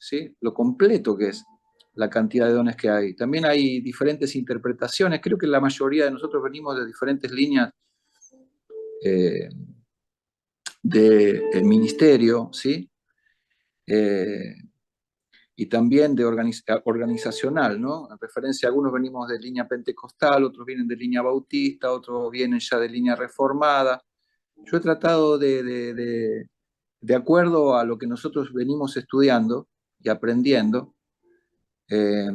¿sí? Lo completo que es la cantidad de dones que hay. También hay diferentes interpretaciones. Creo que la mayoría de nosotros venimos de diferentes líneas eh, de ministerio, ¿sí? Eh, y también de organizacional, ¿no? En referencia, algunos venimos de línea pentecostal, otros vienen de línea bautista, otros vienen ya de línea reformada. Yo he tratado de acuerdo a lo que nosotros venimos estudiando y aprendiendo, eh,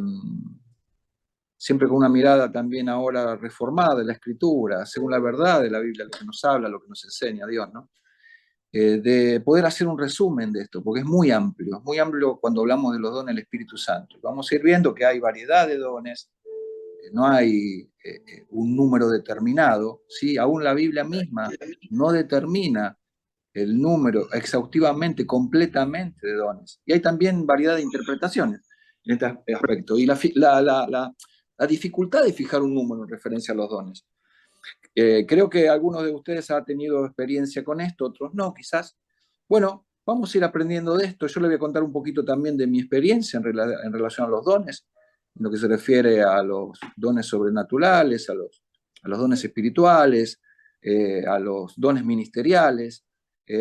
siempre con una mirada también ahora reformada de la Escritura, según la verdad de la Biblia, lo que nos habla, lo que nos enseña Dios, ¿no? De poder hacer un resumen de esto, porque es muy amplio cuando hablamos de los dones del Espíritu Santo. Vamos a ir viendo que hay variedad de dones, no hay un número determinado, ¿sí? Aún la Biblia misma no determina el número exhaustivamente, completamente de dones. Y hay también variedad de interpretaciones en este aspecto. Y la dificultad de fijar un número en referencia a los dones. Creo que algunos de ustedes han tenido experiencia con esto, otros no, quizás. Bueno, vamos a ir aprendiendo de esto. Yo les voy a contar un poquito también de mi experiencia en relación a los dones, en lo que se refiere a los dones sobrenaturales, a los dones espirituales, a los dones ministeriales.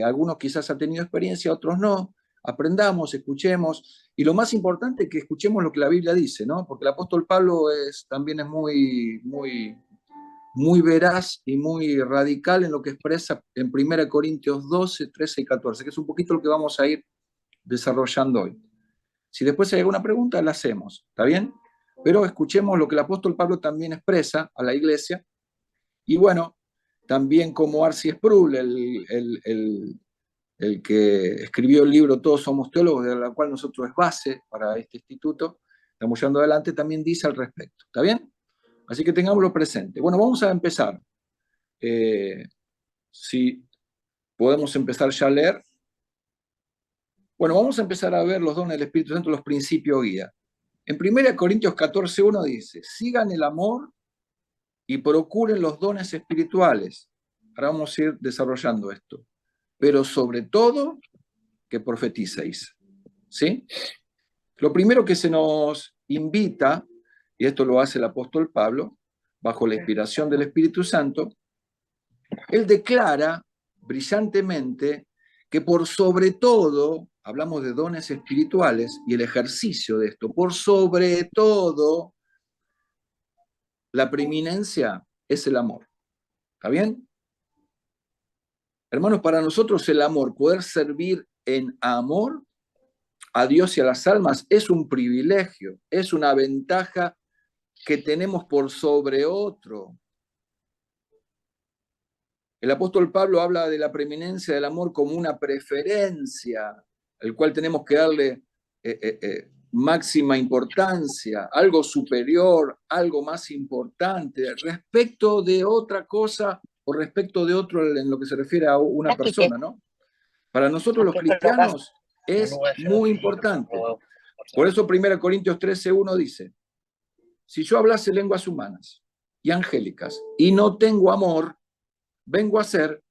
Algunos quizás han tenido experiencia, otros no. Aprendamos, escuchemos. Y lo más importante es que escuchemos lo que la Biblia dice, ¿no? Porque el apóstol Pablo también es muy veraz y muy radical en lo que expresa en 1 Corintios 12, 13 y 14, que es un poquito lo que vamos a ir desarrollando hoy. Si después hay alguna pregunta, la hacemos, ¿está bien? Pero escuchemos lo que el apóstol Pablo también expresa a la iglesia. Y bueno, también como Arcy Sproul, el que escribió el libro Todos somos teólogos, de la cual nosotros es base para este instituto, estamos llevando adelante, también dice al respecto, ¿está bien? Así que tengámoslo presente. Bueno, vamos a empezar. Si podemos empezar ya a leer. Bueno, vamos a empezar a ver los dones del Espíritu Santo, los principios guía. En 1 Corintios 14:1 dice, sigan el amor y procuren los dones espirituales. Ahora vamos a ir desarrollando esto. Pero sobre todo, que profeticéis. ¿Sí? Lo primero que se nos invita, y esto lo hace el apóstol Pablo, bajo la inspiración del Espíritu Santo, él declara brillantemente que por sobre todo, hablamos de dones espirituales y el ejercicio de esto, por sobre todo, la preeminencia es el amor. ¿Está bien? Hermanos, para nosotros el amor, poder servir en amor a Dios y a las almas, es un privilegio, es una ventaja que tenemos por sobre otro. El apóstol Pablo habla de la preeminencia del amor como una preferencia, al cual tenemos que darle máxima importancia, algo superior, algo más importante, respecto de otra cosa o respecto de otro en lo que se refiere a una persona, ¿no? Para nosotros los cristianos es muy importante. Por eso 1 Corintios 13:1 dice, si yo hablase lenguas humanas y angélicas y no tengo amor, vengo a ser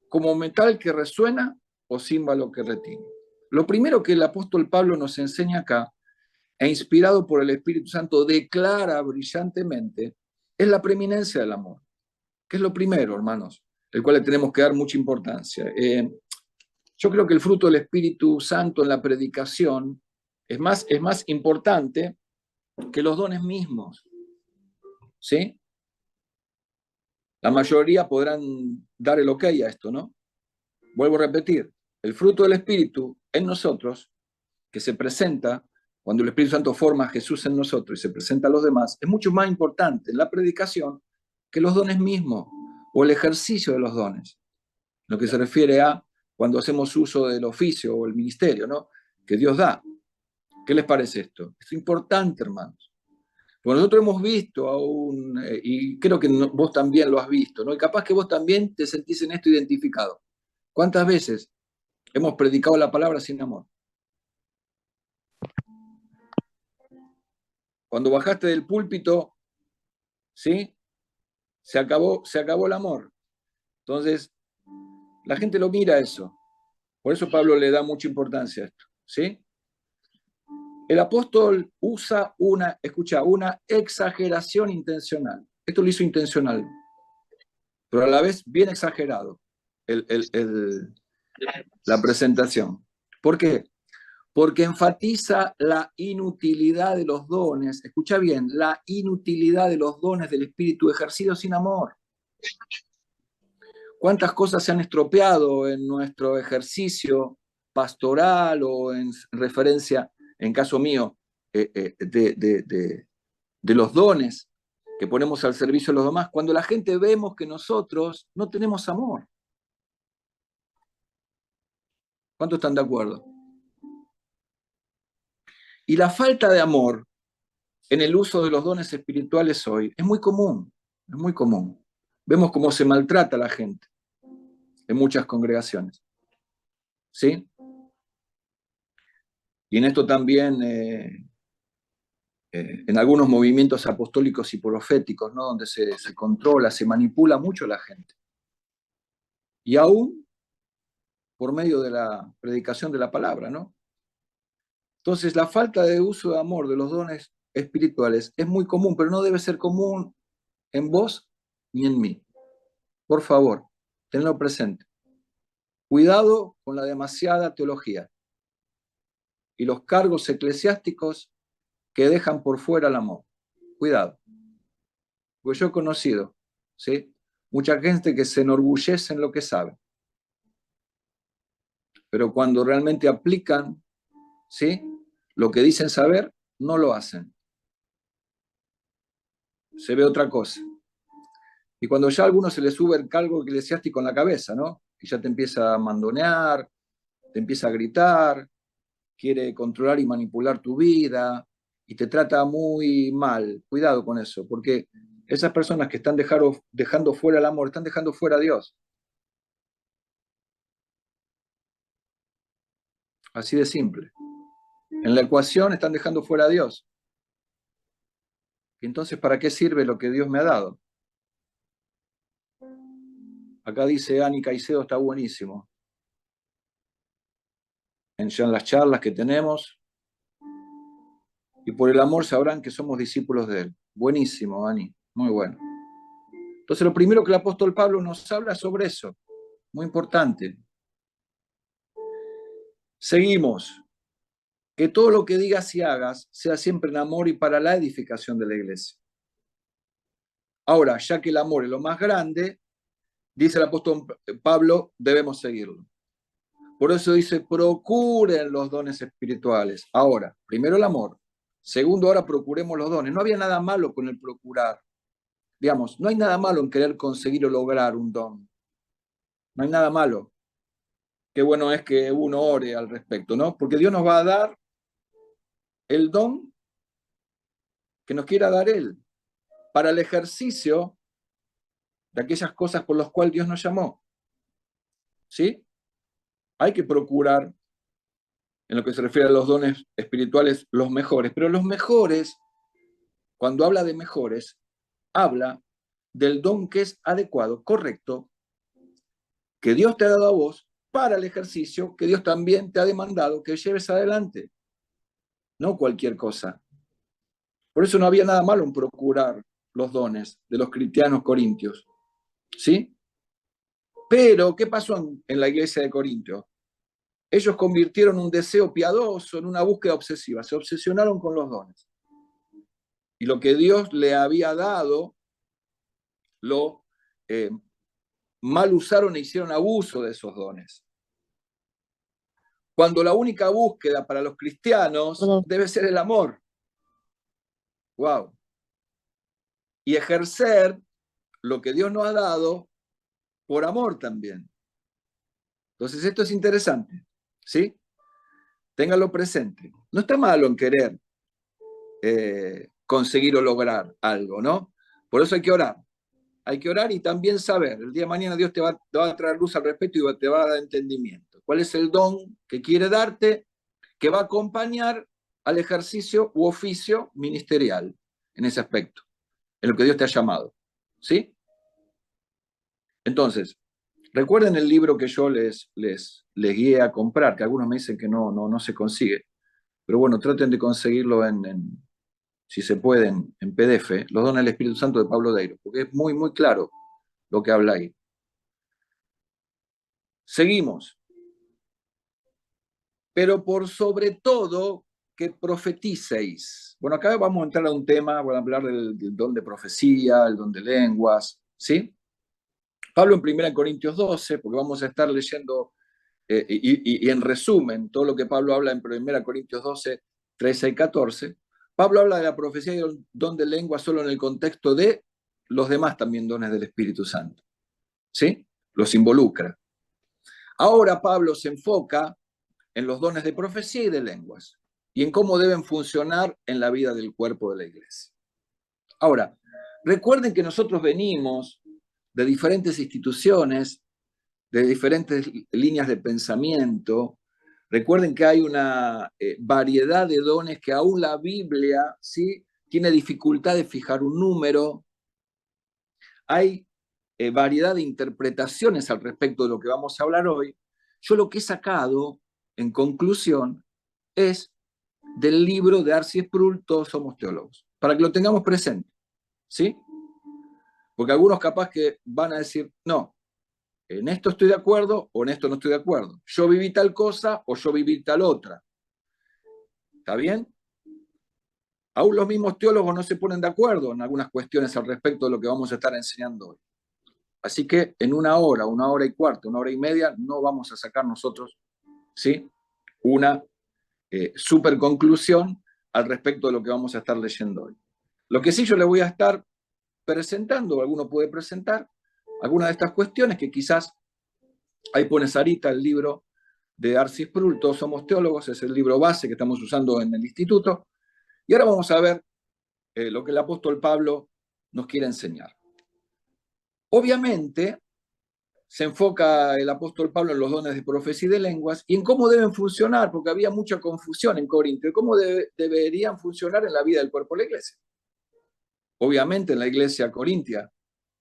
como metal que resuena o címbalo que retiñe. Lo primero que el apóstol Pablo nos enseña acá, e inspirado por el Espíritu Santo, declara brillantemente, es la preeminencia del amor. ¿Qué es lo primero, hermanos? El cual le tenemos que dar mucha importancia. Yo creo que el fruto del Espíritu Santo en la predicación es más importante que los dones mismos. ¿Sí? La mayoría podrán dar el ok a esto, ¿no? Vuelvo a repetir, el fruto del Espíritu en nosotros, que se presenta cuando el Espíritu Santo forma a Jesús en nosotros y se presenta a los demás, es mucho más importante en la predicación que los dones mismos o el ejercicio de los dones. Lo que se refiere a cuando hacemos uso del oficio o el ministerio, ¿no? Que Dios da. ¿Qué les parece esto? Es importante, hermanos. Porque nosotros hemos visto aún, y creo que vos también lo has visto, ¿no? Y capaz que vos también te sentís en esto identificado. ¿Cuántas veces hemos predicado la palabra sin amor? Cuando bajaste del púlpito, ¿sí? Se acabó el amor. Entonces, la gente lo mira eso. Por eso Pablo le da mucha importancia a esto, ¿sí? El apóstol usa una exageración intencional. Esto lo hizo intencional, pero a la vez bien exagerado la presentación. ¿Por qué? Porque enfatiza la inutilidad de los dones, escucha bien, la inutilidad de los dones del Espíritu ejercidos sin amor. ¿Cuántas cosas se han estropeado en nuestro ejercicio pastoral o en referencia, en caso mío, de los dones que ponemos al servicio de los demás, cuando la gente vemos que nosotros no tenemos amor? ¿Cuántos están de acuerdo? Y la falta de amor en el uso de los dones espirituales hoy es muy común, es muy común. Vemos cómo se maltrata a la gente en muchas congregaciones. ¿Sí? Y en esto también, en algunos movimientos apostólicos y proféticos, ¿no? Donde se controla, se manipula mucho a la gente. Y aún por medio de la predicación de la palabra, ¿no? Entonces, la falta de uso de amor de los dones espirituales es muy común, pero no debe ser común en vos ni en mí. Por favor, tenlo presente. Cuidado con la demasiada teología y los cargos eclesiásticos que dejan por fuera el amor. Cuidado. Porque yo he conocido, ¿sí? Mucha gente que se enorgullece en lo que sabe, pero cuando realmente aplican, ¿sí?, lo que dicen saber, no lo hacen. Se ve otra cosa. Y cuando ya a alguno se le sube el cargo eclesiástico en la cabeza, ¿no? Y ya te empieza a mandonear, te empieza a gritar, quiere controlar y manipular tu vida y te trata muy mal. Cuidado con eso, porque esas personas que están dejando fuera el amor, están dejando fuera a Dios. Así de simple. En la ecuación están dejando fuera a Dios. Entonces, ¿para qué sirve lo que Dios me ha dado? Acá dice Ani Caicedo, está buenísimo. En las charlas que tenemos, y por el amor sabrán que somos discípulos de Él. Buenísimo, Ani, muy bueno. Entonces, lo primero que el apóstol Pablo nos habla es sobre eso, muy importante. Seguimos. Que todo lo que digas y hagas sea siempre en amor y para la edificación de la iglesia. Ahora, ya que el amor es lo más grande, dice el apóstol Pablo, debemos seguirlo. Por eso dice, procuren los dones espirituales. Ahora, primero el amor. Segundo, ahora procuremos los dones. No había nada malo con el procurar. Digamos, no hay nada malo en querer conseguir o lograr un don. No hay nada malo. Qué bueno es que uno ore al respecto, ¿no? Porque Dios nos va a dar el don que nos quiera dar Él para el ejercicio de aquellas cosas por las cuales Dios nos llamó. ¿Sí? Hay que procurar, en lo que se refiere a los dones espirituales, los mejores. Pero los mejores, cuando habla de mejores, habla del don que es adecuado, correcto, que Dios te ha dado a vos para el ejercicio que Dios también te ha demandado que lleves adelante. No cualquier cosa. Por eso no había nada malo en procurar los dones de los cristianos corintios. ¿Sí? Pero, ¿qué pasó en la iglesia de Corintios? Ellos convirtieron un deseo piadoso en una búsqueda obsesiva. Se obsesionaron con los dones. Y lo que Dios le había dado, lo mal usaron e hicieron abuso de esos dones. Cuando la única búsqueda para los cristianos debe ser el amor. ¡Wow! Y ejercer lo que Dios nos ha dado por amor también. Entonces esto es interesante, ¿sí? Ténganlo presente. No está malo en querer conseguir o lograr algo, ¿no? Por eso hay que orar. Hay que orar y también saber. El día de mañana Dios te va a traer luz al respecto y te va a dar entendimiento. ¿Cuál es el don que quiere darte que va a acompañar al ejercicio u oficio ministerial en ese aspecto, en lo que Dios te ha llamado? ¿Sí? Entonces, recuerden el libro que yo les guié a comprar, que algunos me dicen que no se consigue. pero bueno, traten de conseguirlo si se puede, en PDF, los dones del Espíritu Santo de Pablo Deiro, porque es muy, muy claro lo que habla ahí. Seguimos. Pero por sobre todo que profeticéis. Bueno, acá vamos a entrar a un tema, voy a hablar del don de profecía, el don de lenguas, ¿sí? Pablo en 1 Corintios 12, porque vamos a estar leyendo, y en resumen, todo lo que Pablo habla en 1 Corintios 12, 13 y 14, Pablo habla de la profecía y el don de lengua solo en el contexto de los demás también dones del Espíritu Santo, ¿sí? Los involucra. Ahora Pablo se enfoca en los dones de profecía y de lenguas, y en cómo deben funcionar en la vida del cuerpo de la iglesia. Ahora, recuerden que nosotros venimos de diferentes instituciones, de diferentes líneas de pensamiento. Recuerden que hay una variedad de dones que aún la Biblia, ¿sí?, tiene dificultad de fijar un número. Hay variedad de interpretaciones al respecto de lo que vamos a hablar hoy. Yo lo que he sacado, en conclusión, es del libro de R.C. Sproul, Todos somos teólogos, para que lo tengamos presente, ¿sí? Porque algunos capaz que van a decir, no, en esto estoy de acuerdo o en esto no estoy de acuerdo. Yo viví tal cosa o yo viví tal otra. ¿Está bien? Aún los mismos teólogos no se ponen de acuerdo en algunas cuestiones al respecto de lo que vamos a estar enseñando hoy. Así que en una hora y cuarto, una hora y media, no vamos a sacar nosotros, ¿sí?, una super conclusión al respecto de lo que vamos a estar leyendo hoy. Lo que sí yo le voy a estar presentando, alguno puede presentar, algunas de estas cuestiones que quizás, ahí pone Sarita el libro de R.C. Sproul, Todos somos teólogos, es el libro base que estamos usando en el instituto, y ahora vamos a ver lo que el apóstol Pablo nos quiere enseñar. Obviamente, se enfoca el apóstol Pablo en los dones de profecía y de lenguas y en cómo deben funcionar, porque había mucha confusión en Corinto, de cómo deberían funcionar en la vida del cuerpo de la iglesia. Obviamente en la iglesia corintia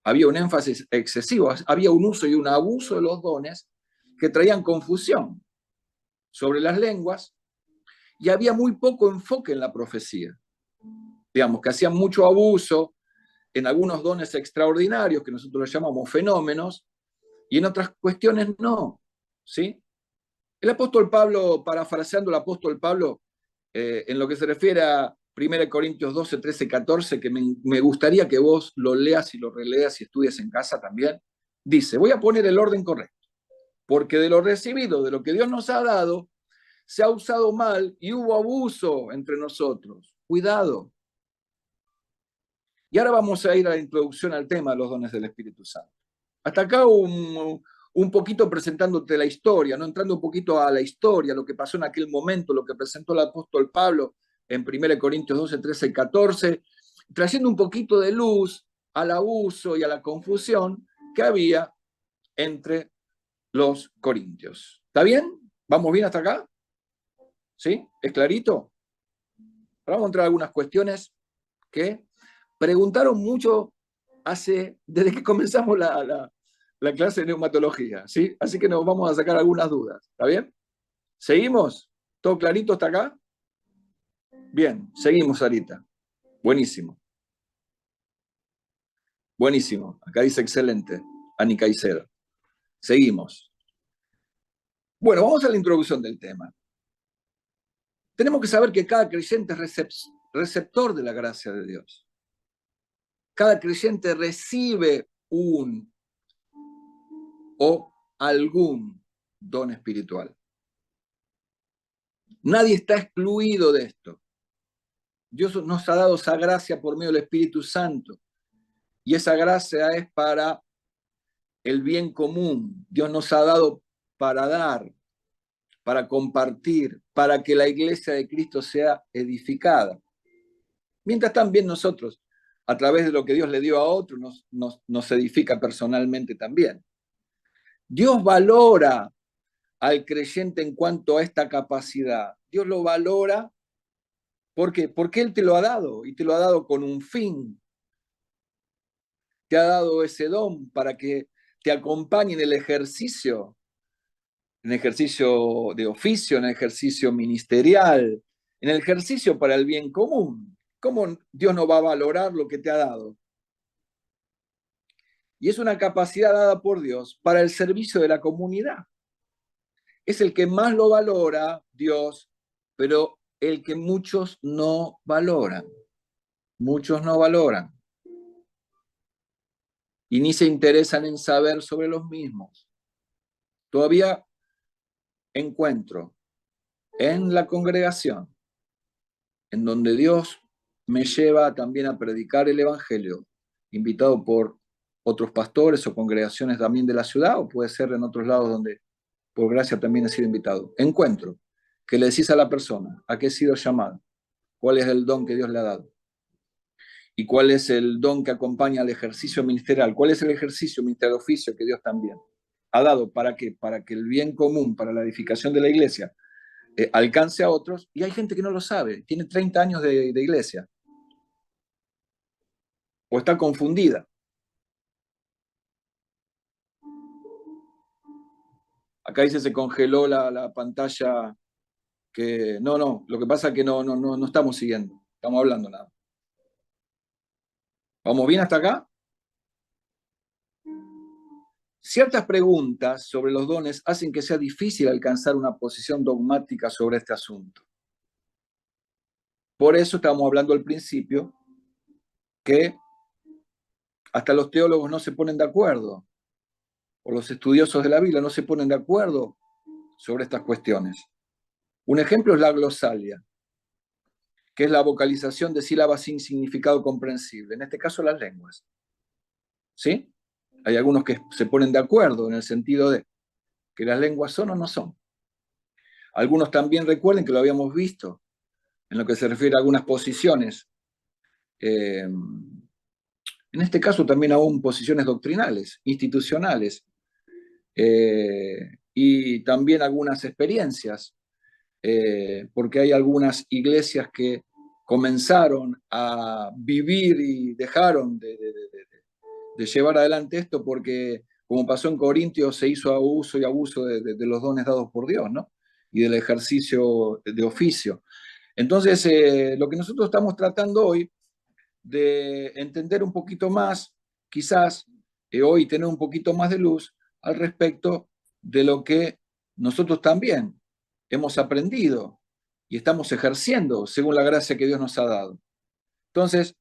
había un énfasis excesivo, había un uso y un abuso de los dones que traían confusión sobre las lenguas y había muy poco enfoque en la profecía. Digamos que hacían mucho abuso en algunos dones extraordinarios que nosotros los llamamos fenómenos y en otras cuestiones no, ¿sí? El apóstol Pablo, parafraseando al apóstol Pablo, en lo que se refiere a 1 Corintios 12, 13, 14, que me gustaría que vos lo leas y lo releas y estudies en casa también, dice, voy a poner el orden correcto, porque de lo recibido, de lo que Dios nos ha dado, se ha usado mal y hubo abuso entre nosotros. Cuidado. Y ahora vamos a ir a la introducción al tema de los dones del Espíritu Santo. Hasta acá un poquito presentándote la historia, ¿no? Entrando un poquito a la historia, lo que pasó en aquel momento, lo que presentó el apóstol Pablo en 1 Corintios 12, 13 y 14, trayendo un poquito de luz al abuso y a la confusión que había entre los corintios. ¿Está bien? ¿Vamos bien hasta acá? ¿Sí? ¿Es clarito? Ahora vamos a entrar a algunas cuestiones que preguntaron mucho desde que comenzamos la clase de neumatología, ¿sí? Así que nos vamos a sacar algunas dudas, ¿está bien? ¿Seguimos? ¿Todo clarito hasta acá? Bien, seguimos, Sarita. Buenísimo. Buenísimo. Acá dice excelente, Ani Caicedo. Seguimos. Bueno, vamos a la introducción del tema. Tenemos que saber que cada creyente es receptor de la gracia de Dios. Cada creyente recibe un o algún don espiritual. Nadie está excluido de esto. Dios nos ha dado esa gracia por medio del Espíritu Santo. Y esa gracia es para el bien común. Dios nos ha dado para dar, para compartir, para que la iglesia de Cristo sea edificada. Mientras también nosotros, a través de lo que Dios le dio a otros, nos edifica personalmente también. Dios valora al creyente en cuanto a esta capacidad. Dios lo valora. ¿Por qué? Porque Él te lo ha dado y te lo ha dado con un fin. Te ha dado ese don para que te acompañe en el ejercicio de oficio, en el ejercicio ministerial, en el ejercicio para el bien común. ¿Cómo Dios no va a valorar lo que te ha dado? Y es una capacidad dada por Dios para el servicio de la comunidad. Es el que más lo valora Dios, pero el que muchos no valoran. Muchos no valoran. Y ni se interesan en saber sobre los mismos. Todavía encuentro en la congregación, en donde Dios me lleva también a predicar el Evangelio, invitado por otros pastores o congregaciones también de la ciudad, o puede ser en otros lados donde por gracia también he sido invitado. Encuentro que le decís a la persona a qué he sido llamado, cuál es el don que Dios le ha dado y cuál es el don que acompaña al ejercicio ministerial, cuál es el ejercicio ministerial de oficio que Dios también ha dado. ¿Para qué? Para que el bien común, para la edificación de la iglesia, alcance a otros. Y hay gente que no lo sabe, tiene 30 años de iglesia o está confundida. Acá dice se congeló la pantalla, que no, lo que pasa es que no estamos siguiendo, estamos hablando nada. ¿Vamos bien hasta acá? Ciertas preguntas sobre los dones hacen que sea difícil alcanzar una posición dogmática sobre este asunto. Por eso estamos hablando al principio que hasta los teólogos no se ponen de acuerdo, o los estudiosos de la Biblia no se ponen de acuerdo sobre estas cuestiones. Un ejemplo es la glosalia, que es la vocalización de sílabas sin significado comprensible, en este caso las lenguas. ¿Sí? Hay algunos que se ponen de acuerdo en el sentido de que las lenguas son o no son. Algunos también recuerden que lo habíamos visto en lo que se refiere a algunas posiciones, en este caso también aún posiciones doctrinales, institucionales, y también algunas experiencias, porque hay algunas iglesias que comenzaron a vivir y dejaron de llevar adelante esto porque, como pasó en Corintios, se hizo uso y abuso de los dones dados por Dios, ¿no? Y del ejercicio de oficio. Entonces, lo que nosotros estamos tratando hoy de entender un poquito más, quizás hoy tener un poquito más de luz al respecto de lo que nosotros también hemos aprendido y estamos ejerciendo según la gracia que Dios nos ha dado. Entonces,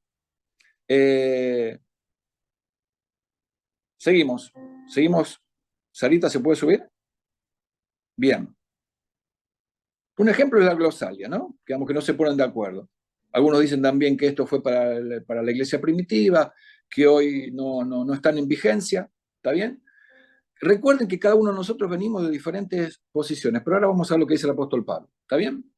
seguimos. Sarita, ¿se puede subir? Bien. Un ejemplo es la glosalia, ¿no? Digamos que no se ponen de acuerdo. Algunos dicen también que esto fue para la iglesia primitiva, que hoy no están en vigencia, ¿está bien? Recuerden que cada uno de nosotros venimos de diferentes posiciones, pero ahora vamos a ver lo que dice el apóstol Pablo, ¿está bien?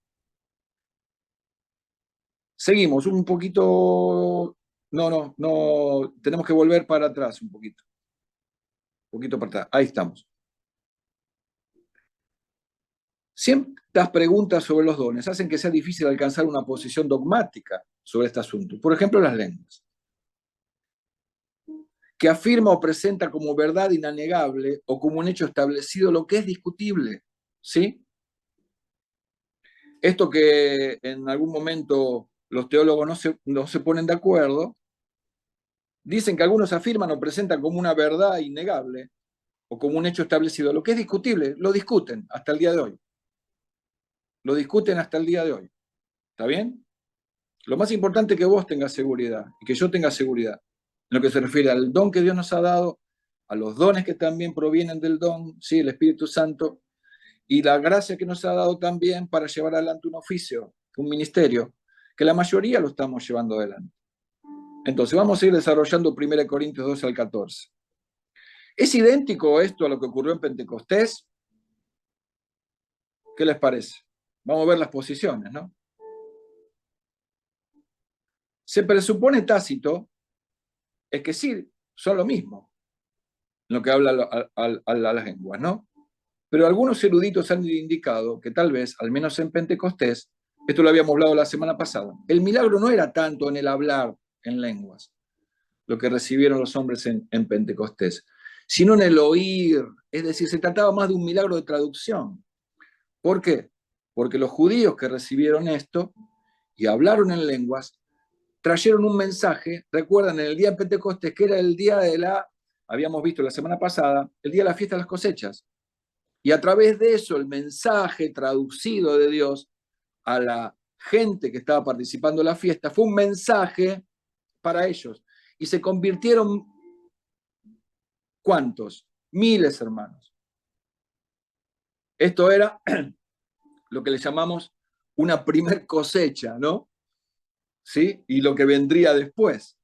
Seguimos un poquito, no, tenemos que volver para atrás un poquito para atrás, ahí estamos. Ciertas preguntas sobre los dones hacen que sea difícil alcanzar una posición dogmática sobre este asunto. Por ejemplo, las lenguas, que afirma o presenta como verdad inanegable o como un hecho establecido lo que es discutible, ¿sí? Esto que en algún momento los teólogos no se ponen de acuerdo, dicen que algunos afirman o presentan como una verdad innegable o como un hecho establecido. Lo que es discutible, lo discuten hasta el día de hoy. Lo discuten hasta el día de hoy. ¿Está bien? Lo más importante es que vos tengas seguridad y que yo tenga seguridad en lo que se refiere al don que Dios nos ha dado, a los dones que también provienen del don, ¿sí? El Espíritu Santo, y la gracia que nos ha dado también para llevar adelante un oficio, un ministerio, que la mayoría lo estamos llevando adelante. Entonces vamos a ir desarrollando 1 Corintios 12 al 14. ¿Es idéntico esto a lo que ocurrió en Pentecostés? ¿Qué les parece? Vamos a ver las posiciones, ¿no? Se presupone tácito es que sí, son lo mismo, en lo que habla a las lenguas, ¿no? Pero algunos eruditos han indicado que tal vez, al menos en Pentecostés, esto lo habíamos hablado la semana pasada, el milagro no era tanto en el hablar en lenguas, lo que recibieron los hombres en Pentecostés, sino en el oír, es decir, se trataba más de un milagro de traducción. ¿Por qué? porque los judíos que recibieron esto y hablaron en lenguas, trajeron un mensaje, recuerdan, en el día de Pentecostés, que era el día de habíamos visto la semana pasada, el día de la fiesta de las cosechas. Y a través de eso, el mensaje traducido de Dios a la gente que estaba participando en la fiesta fue un mensaje para ellos. Y se convirtieron, ¿cuántos? Miles, hermanos. Esto era lo que le llamamos una primer cosecha, ¿no? ¿Sí? Y lo que vendría después.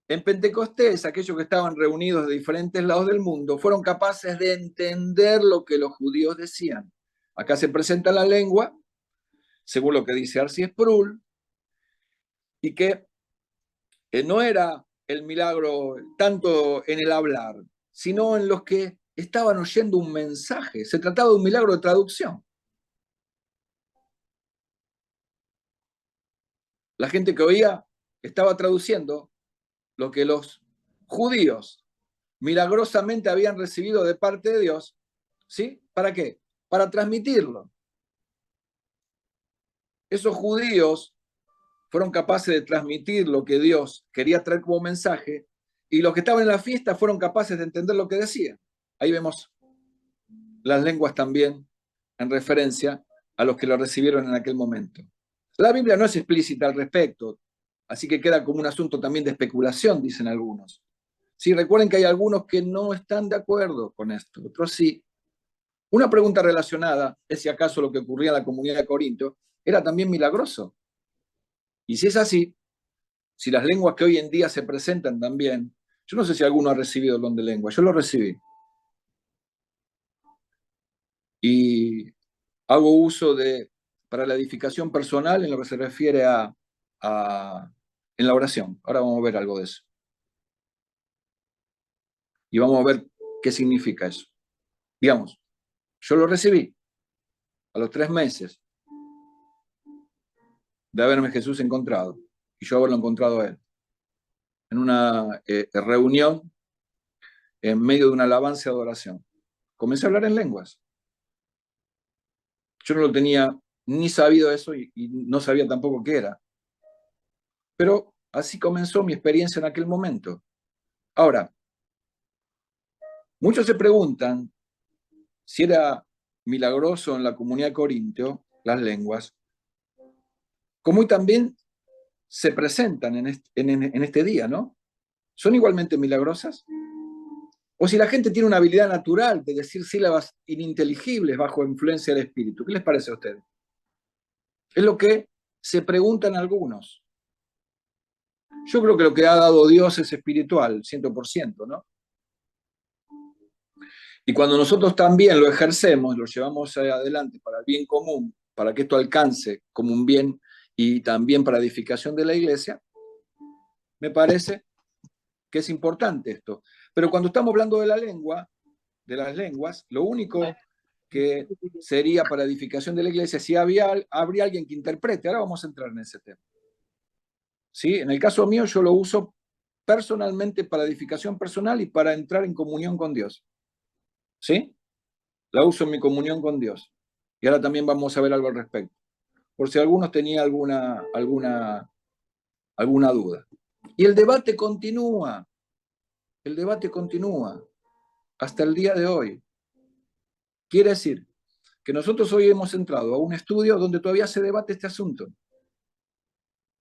En Pentecostés, aquellos que estaban reunidos de diferentes lados del mundo fueron capaces de entender lo que los judíos decían. Acá se presenta la lengua, según lo que dice R.C. Sproul, y que no era el milagro tanto en el hablar, sino en los que estaban oyendo un mensaje. Se trataba de un milagro de traducción. La gente que oía estaba traduciendo lo que los judíos milagrosamente habían recibido de parte de Dios. ¿Sí? ¿Para qué? Para transmitirlo. Esos judíos fueron capaces de transmitir lo que Dios quería traer como mensaje, y los que estaban en la fiesta fueron capaces de entender lo que decía. Ahí vemos las lenguas también en referencia a los que lo recibieron en aquel momento. La Biblia no es explícita al respecto, así que queda como un asunto también de especulación, dicen algunos. Sí, recuerden que hay algunos que no están de acuerdo con esto, otros sí. Una pregunta relacionada es si acaso lo que ocurría en la comunidad de Corinto era también milagroso. Y si es así, si las lenguas que hoy en día se presentan también, yo no sé si alguno ha recibido el don de lengua, yo lo recibí. Y hago uso para la edificación personal en lo que se refiere en la oración. Ahora vamos a ver algo de eso. Y vamos a ver qué significa eso. Digamos, yo lo recibí a los 3 meses de haberme Jesús encontrado y yo haberlo encontrado a él. En una reunión en medio de una alabanza de adoración. Comencé a hablar en lenguas. Yo no lo tenía ni sabido eso y no sabía tampoco qué era. Pero así comenzó mi experiencia en aquel momento. Ahora, muchos se preguntan si era milagroso en la comunidad de Corintio, las lenguas, como también se presentan en este día, ¿no? ¿Son igualmente milagrosas? O si la gente tiene una habilidad natural de decir sílabas ininteligibles bajo influencia del espíritu. ¿Qué les parece a ustedes? Es lo que se preguntan algunos. Yo creo que lo que ha dado Dios es espiritual, 100%, ¿no? Y cuando nosotros también lo ejercemos, lo llevamos adelante para el bien común, para que esto alcance como un bien y también para edificación de la iglesia, me parece que es importante esto. Pero cuando estamos hablando de la lengua, de las lenguas, lo único que sería para edificación de la iglesia, si habría alguien que interprete. Ahora vamos a entrar en ese tema. ¿Sí? En el caso mío, yo lo uso personalmente para edificación personal y para entrar en comunión con Dios. ¿Sí? La uso en mi comunión con Dios. Y ahora también vamos a ver algo al respecto. Por si algunos tenían alguna duda. Y el debate continúa. El debate continúa hasta el día de hoy. Quiere decir que nosotros hoy hemos entrado a un estudio donde todavía se debate este asunto.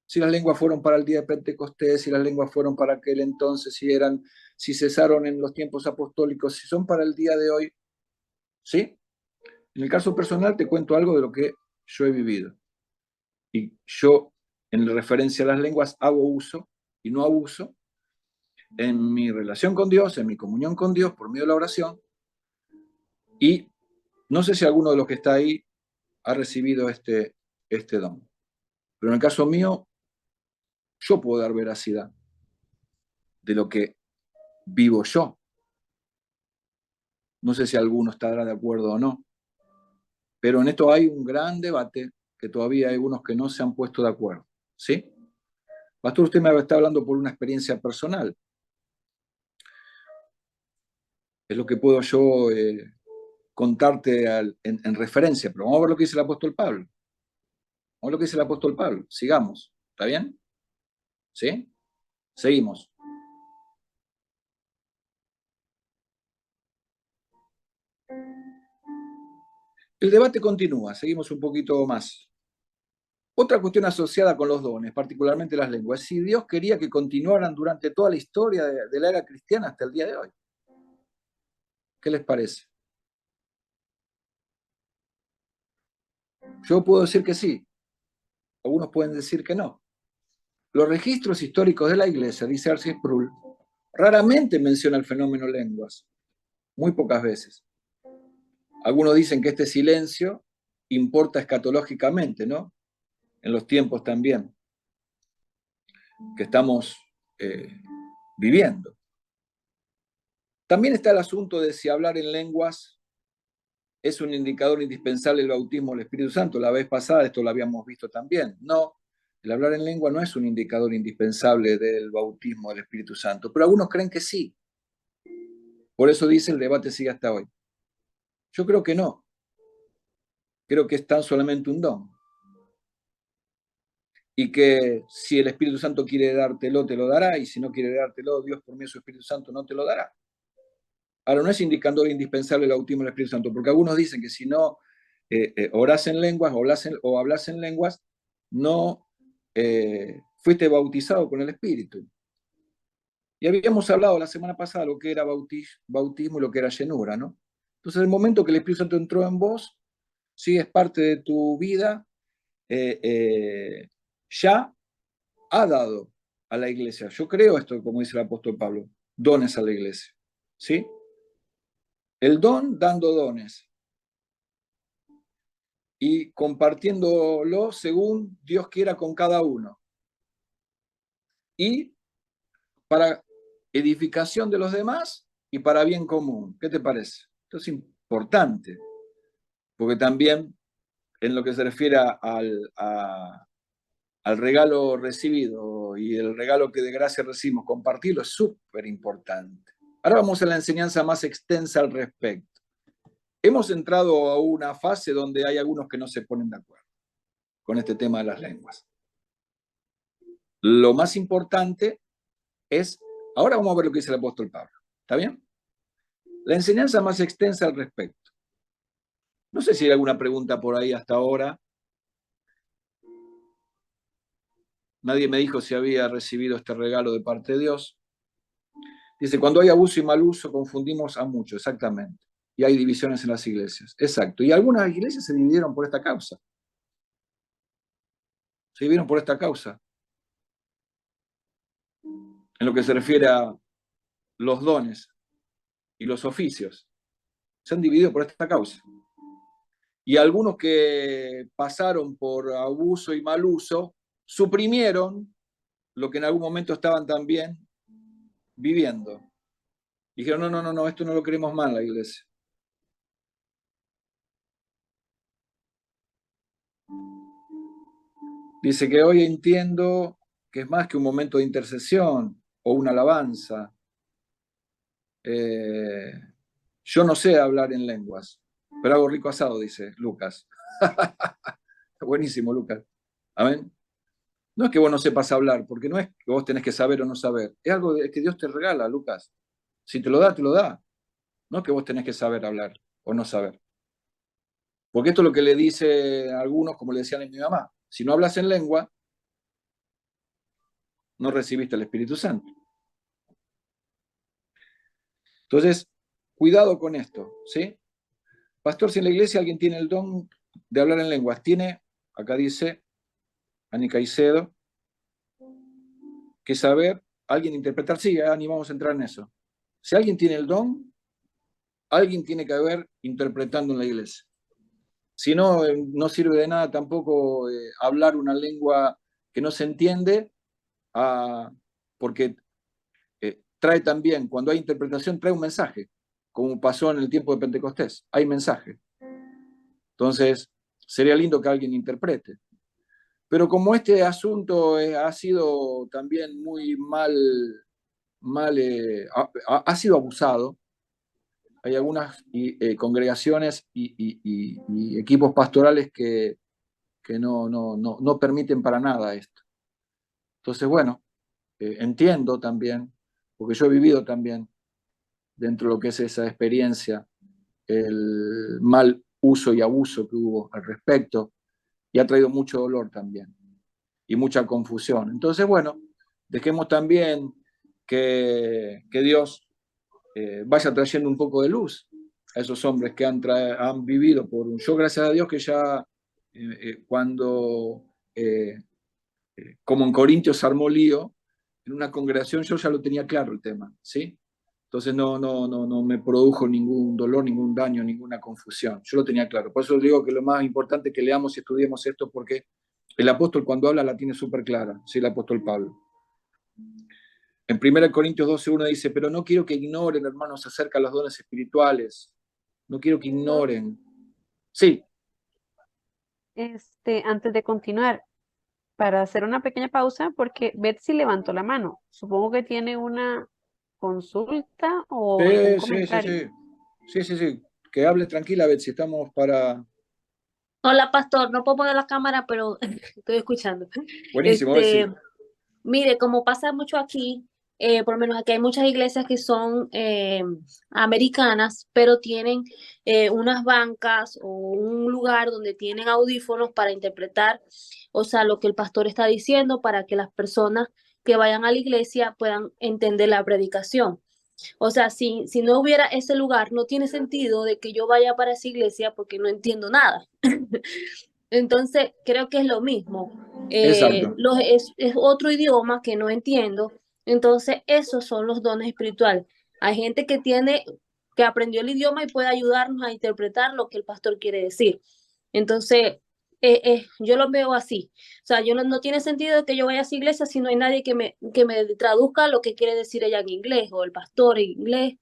Si las lenguas fueron para el día de Pentecostés, si las lenguas fueron para aquel entonces, si cesaron en los tiempos apostólicos, si son para el día de hoy. ¿Sí? En el caso personal te cuento algo de lo que yo he vivido. Y yo, en referencia a las lenguas, hago uso y no abuso en mi relación con Dios, en mi comunión con Dios por medio de la oración. Y no sé si alguno de los que está ahí ha recibido este don. Pero en el caso mío, yo puedo dar veracidad de lo que vivo yo. No sé si alguno estará de acuerdo o no. Pero en esto hay un gran debate que todavía hay algunos que no se han puesto de acuerdo. ¿Sí? Pastor, usted me está hablando por una experiencia personal. Es lo que puedo yo contarte en referencia, pero vamos a ver lo que dice el apóstol Pablo. Vamos a ver lo que dice el apóstol Pablo. Sigamos. ¿Está bien? ¿Sí? Seguimos. El debate continúa. Seguimos un poquito más. Otra cuestión asociada con los dones, particularmente las lenguas, si Dios quería que continuaran durante toda la historia de la era cristiana hasta el día de hoy. ¿Qué les parece? Yo puedo decir que sí, algunos pueden decir que no. Los registros históricos de la Iglesia, dice R.C. Sproul, raramente menciona el fenómeno lenguas, muy pocas veces. Algunos dicen que este silencio importa escatológicamente, ¿no? En los tiempos también que estamos viviendo. También está el asunto de si hablar en lenguas es un indicador indispensable del bautismo del Espíritu Santo. La vez pasada esto lo habíamos visto también. No, el hablar en lengua no es un indicador indispensable del bautismo del Espíritu Santo, pero algunos creen que sí. Por eso dice el debate sigue hasta hoy. Yo creo que no. Creo que es tan solamente un don. Y que si el Espíritu Santo quiere dártelo, te lo dará, y si no quiere dártelo, Dios por medio de su Espíritu Santo no te lo dará. Ahora, no es indicador indispensable el bautismo del Espíritu Santo, porque algunos dicen que si no orás en lenguas o hablas en lenguas, no fuiste bautizado con el Espíritu. Y habíamos hablado la semana pasada lo que era bautismo y lo que era llenura, ¿no? Entonces, en el momento que el Espíritu Santo entró en vos, sí es parte de tu vida, ya ha dado a la iglesia. Yo creo esto, como dice el apóstol Pablo, dones a la iglesia, ¿sí? El don dando dones y compartiéndolo según Dios quiera con cada uno. Y para edificación de los demás y para bien común. ¿Qué te parece? Esto es importante, porque también en lo que se refiere al regalo recibido y el regalo que de gracia recibimos, compartirlo es súper importante. Ahora vamos a la enseñanza más extensa al respecto. Hemos entrado a una fase donde hay algunos que no se ponen de acuerdo con este tema de las lenguas. Lo más importante es, ahora vamos a ver lo que dice el apóstol Pablo. ¿Está bien? La enseñanza más extensa al respecto. No sé si hay alguna pregunta por ahí hasta ahora. Nadie me dijo si había recibido este regalo de parte de Dios. Dice, cuando hay abuso y mal uso, confundimos a muchos, exactamente. Y hay divisiones en las iglesias. Exacto. Y algunas iglesias se dividieron por esta causa. Se dividieron por esta causa. En lo que se refiere a los dones y los oficios. Se han dividido por esta causa. Y algunos que pasaron por abuso y mal uso, suprimieron lo que en algún momento estaban también viviendo. Dijeron, no, esto no lo queremos más en la iglesia. Dice que hoy entiendo que es más que un momento de intercesión o una alabanza. Yo no sé hablar en lenguas, pero hago rico asado, dice Lucas. Buenísimo, Lucas. Amén. No es que vos no sepas hablar, porque no es que vos tenés que saber o no saber. Es algo que Dios te regala, Lucas. Si te lo da, te lo da. No es que vos tenés que saber hablar o no saber. Porque esto es lo que le dice a algunos, como le decían a mi mamá. Si no hablas en lengua, no recibiste el Espíritu Santo. Entonces, cuidado con esto, ¿sí? Pastor, si en la iglesia alguien tiene el don de hablar en lenguas, tiene, acá dice Ani Caicedo, que saber, alguien interpretar, sí, ni vamos a entrar en eso. Si alguien tiene el don, alguien tiene que haber interpretando en la iglesia. Si no, no sirve de nada tampoco hablar una lengua que no se entiende, porque trae también, cuando hay interpretación, trae un mensaje, como pasó en el tiempo de Pentecostés, hay mensaje. Entonces, sería lindo que alguien interprete. Pero como este asunto ha sido también muy mal ha sido abusado, hay algunas congregaciones y equipos pastorales que no permiten para nada esto. Entonces, bueno, entiendo también, porque yo he vivido también dentro de lo que es esa experiencia, el mal uso y abuso que hubo al respecto, y ha traído mucho dolor también, y mucha confusión. Entonces, bueno, dejemos también que Dios vaya trayendo un poco de luz a esos hombres que han vivido por un... Yo, gracias a Dios, que ya cuando, como en Corintios se armó lío, en una congregación yo ya lo tenía claro el tema, ¿sí? Entonces no me produjo ningún dolor, ningún daño, ninguna confusión. Yo lo tenía claro. Por eso digo que lo más importante es que leamos y estudiemos esto, porque el apóstol cuando habla la tiene súper clara, ¿sí? El apóstol Pablo. En 1 Corintios 12:1 dice, pero no quiero que ignoren, hermanos, acerca de los dones espirituales. No quiero que ignoren. Sí. Antes de continuar, para hacer una pequeña pausa, porque Betsy levantó la mano. Supongo que tiene una consulta o algún Sí, sí, sí, comentario. sí. Sí, sí, sí. Que hable tranquila, Betsy. Estamos para... Hola, pastor. No puedo poner la cámara, pero estoy escuchando. Buenísimo, Este, Betsy. mire, como pasa mucho aquí, por lo menos aquí hay muchas iglesias que son americanas, pero tienen unas bancas o un lugar donde tienen audífonos para interpretar, o sea, lo que el pastor está diciendo para que las personas que vayan a la iglesia puedan entender la predicación. O sea, si no hubiera ese lugar, no tiene sentido de que yo vaya para esa iglesia porque no entiendo nada. Entonces, creo que es lo mismo. Exacto. Es otro idioma que no entiendo. Entonces, esos son los dones espirituales. Hay gente que aprendió el idioma y puede ayudarnos a interpretar lo que el pastor quiere decir. Entonces, yo lo veo así. O sea, yo no tiene sentido que yo vaya a esa iglesia si no hay nadie que me traduzca lo que quiere decir ella en inglés o el pastor en inglés.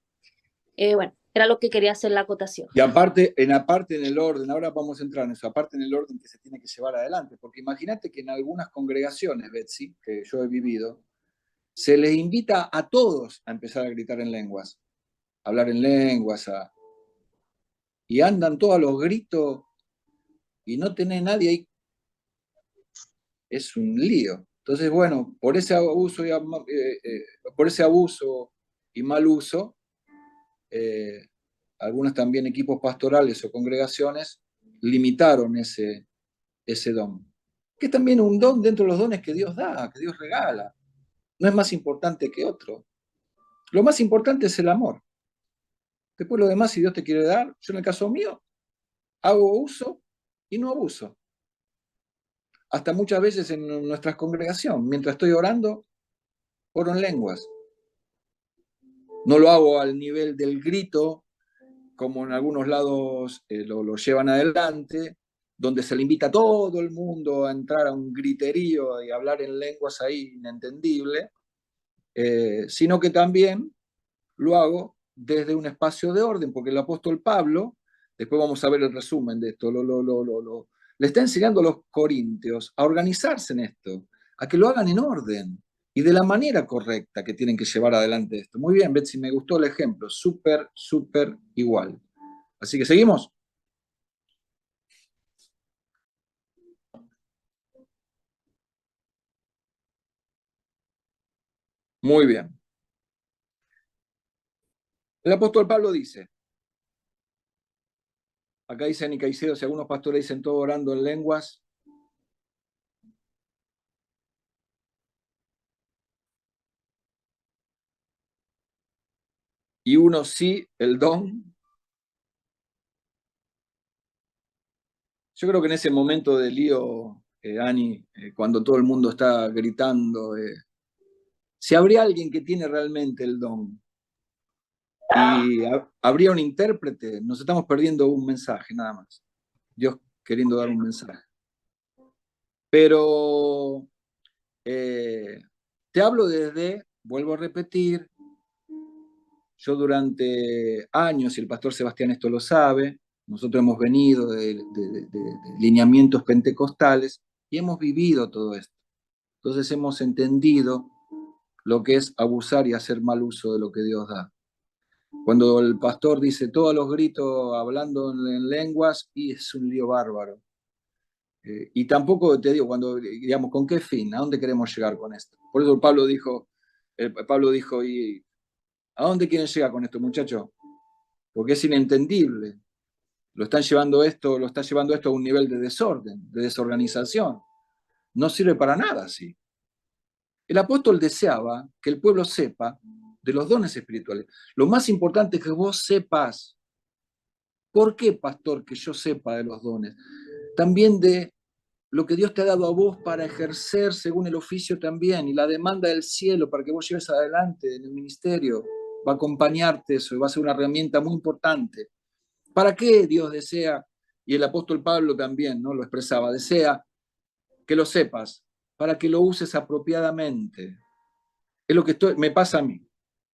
Bueno, era lo que quería hacer la acotación. Y aparte en el orden, ahora vamos a entrar en eso, aparte en el orden que se tiene que llevar adelante, porque imagínate que en algunas congregaciones, Betsy, que yo he vivido, se les invita a todos a empezar a gritar en lenguas, a hablar en lenguas, y andan todos a los gritos y no tenés nadie ahí. Es un lío. Entonces, bueno, por ese abuso y mal uso, eh, algunos también equipos pastorales o congregaciones limitaron ese don, que es también un don dentro de los dones que Dios da, que Dios regala. No es más importante que otro. Lo más importante es el amor. Después lo demás, si Dios te quiere dar, yo en el caso mío, hago uso y no abuso. Hasta muchas veces en nuestras congregaciones, mientras estoy orando, oro en lenguas. No lo hago al nivel del grito, como en algunos lados lo llevan adelante, donde se le invita a todo el mundo a entrar a un griterío y hablar en lenguas ahí inentendible, sino que también lo hago desde un espacio de orden, porque el apóstol Pablo, después vamos a ver el resumen de esto, le está enseñando a los corintios a organizarse en esto, a que lo hagan en orden y de la manera correcta que tienen que llevar adelante esto. Muy bien, Betsy, me gustó el ejemplo, súper, súper igual. Así que seguimos. Muy bien. El apóstol Pablo dice, acá dice en Caicedo, si algunos pastores dicen todo orando en lenguas, y uno sí, el don. Yo creo que en ese momento de lío, Ani, cuando todo el mundo está gritando, si habría alguien que tiene realmente el don y habría un intérprete, nos estamos perdiendo un mensaje nada más. Dios queriendo dar un mensaje. Pero te hablo vuelvo a repetir, yo durante años, y el pastor Sebastián esto lo sabe, nosotros hemos venido de lineamientos pentecostales y hemos vivido todo esto. Entonces hemos entendido lo que es abusar y hacer mal uso de lo que Dios da. Cuando el pastor dice todos los gritos hablando en lenguas, y es un lío bárbaro. Y tampoco te digo, cuando, digamos, ¿con qué fin? ¿A dónde queremos llegar con esto? Por eso Pablo dijo, ¿y a dónde quieren llegar con esto, muchachos? Porque es inentendible. Lo está llevando esto a un nivel de desorden, de desorganización. No sirve para nada así. El apóstol deseaba que el pueblo sepa de los dones espirituales. Lo más importante es que vos sepas. ¿Por qué, pastor, que yo sepa de los dones? También de lo que Dios te ha dado a vos para ejercer según el oficio también, y la demanda del cielo para que vos lleves adelante en el ministerio. Va a acompañarte eso y va a ser una herramienta muy importante. ¿Para qué Dios desea? Y el apóstol Pablo también, ¿no? Lo expresaba, desea que lo sepas, para que lo uses apropiadamente. Es lo que me pasa a mí.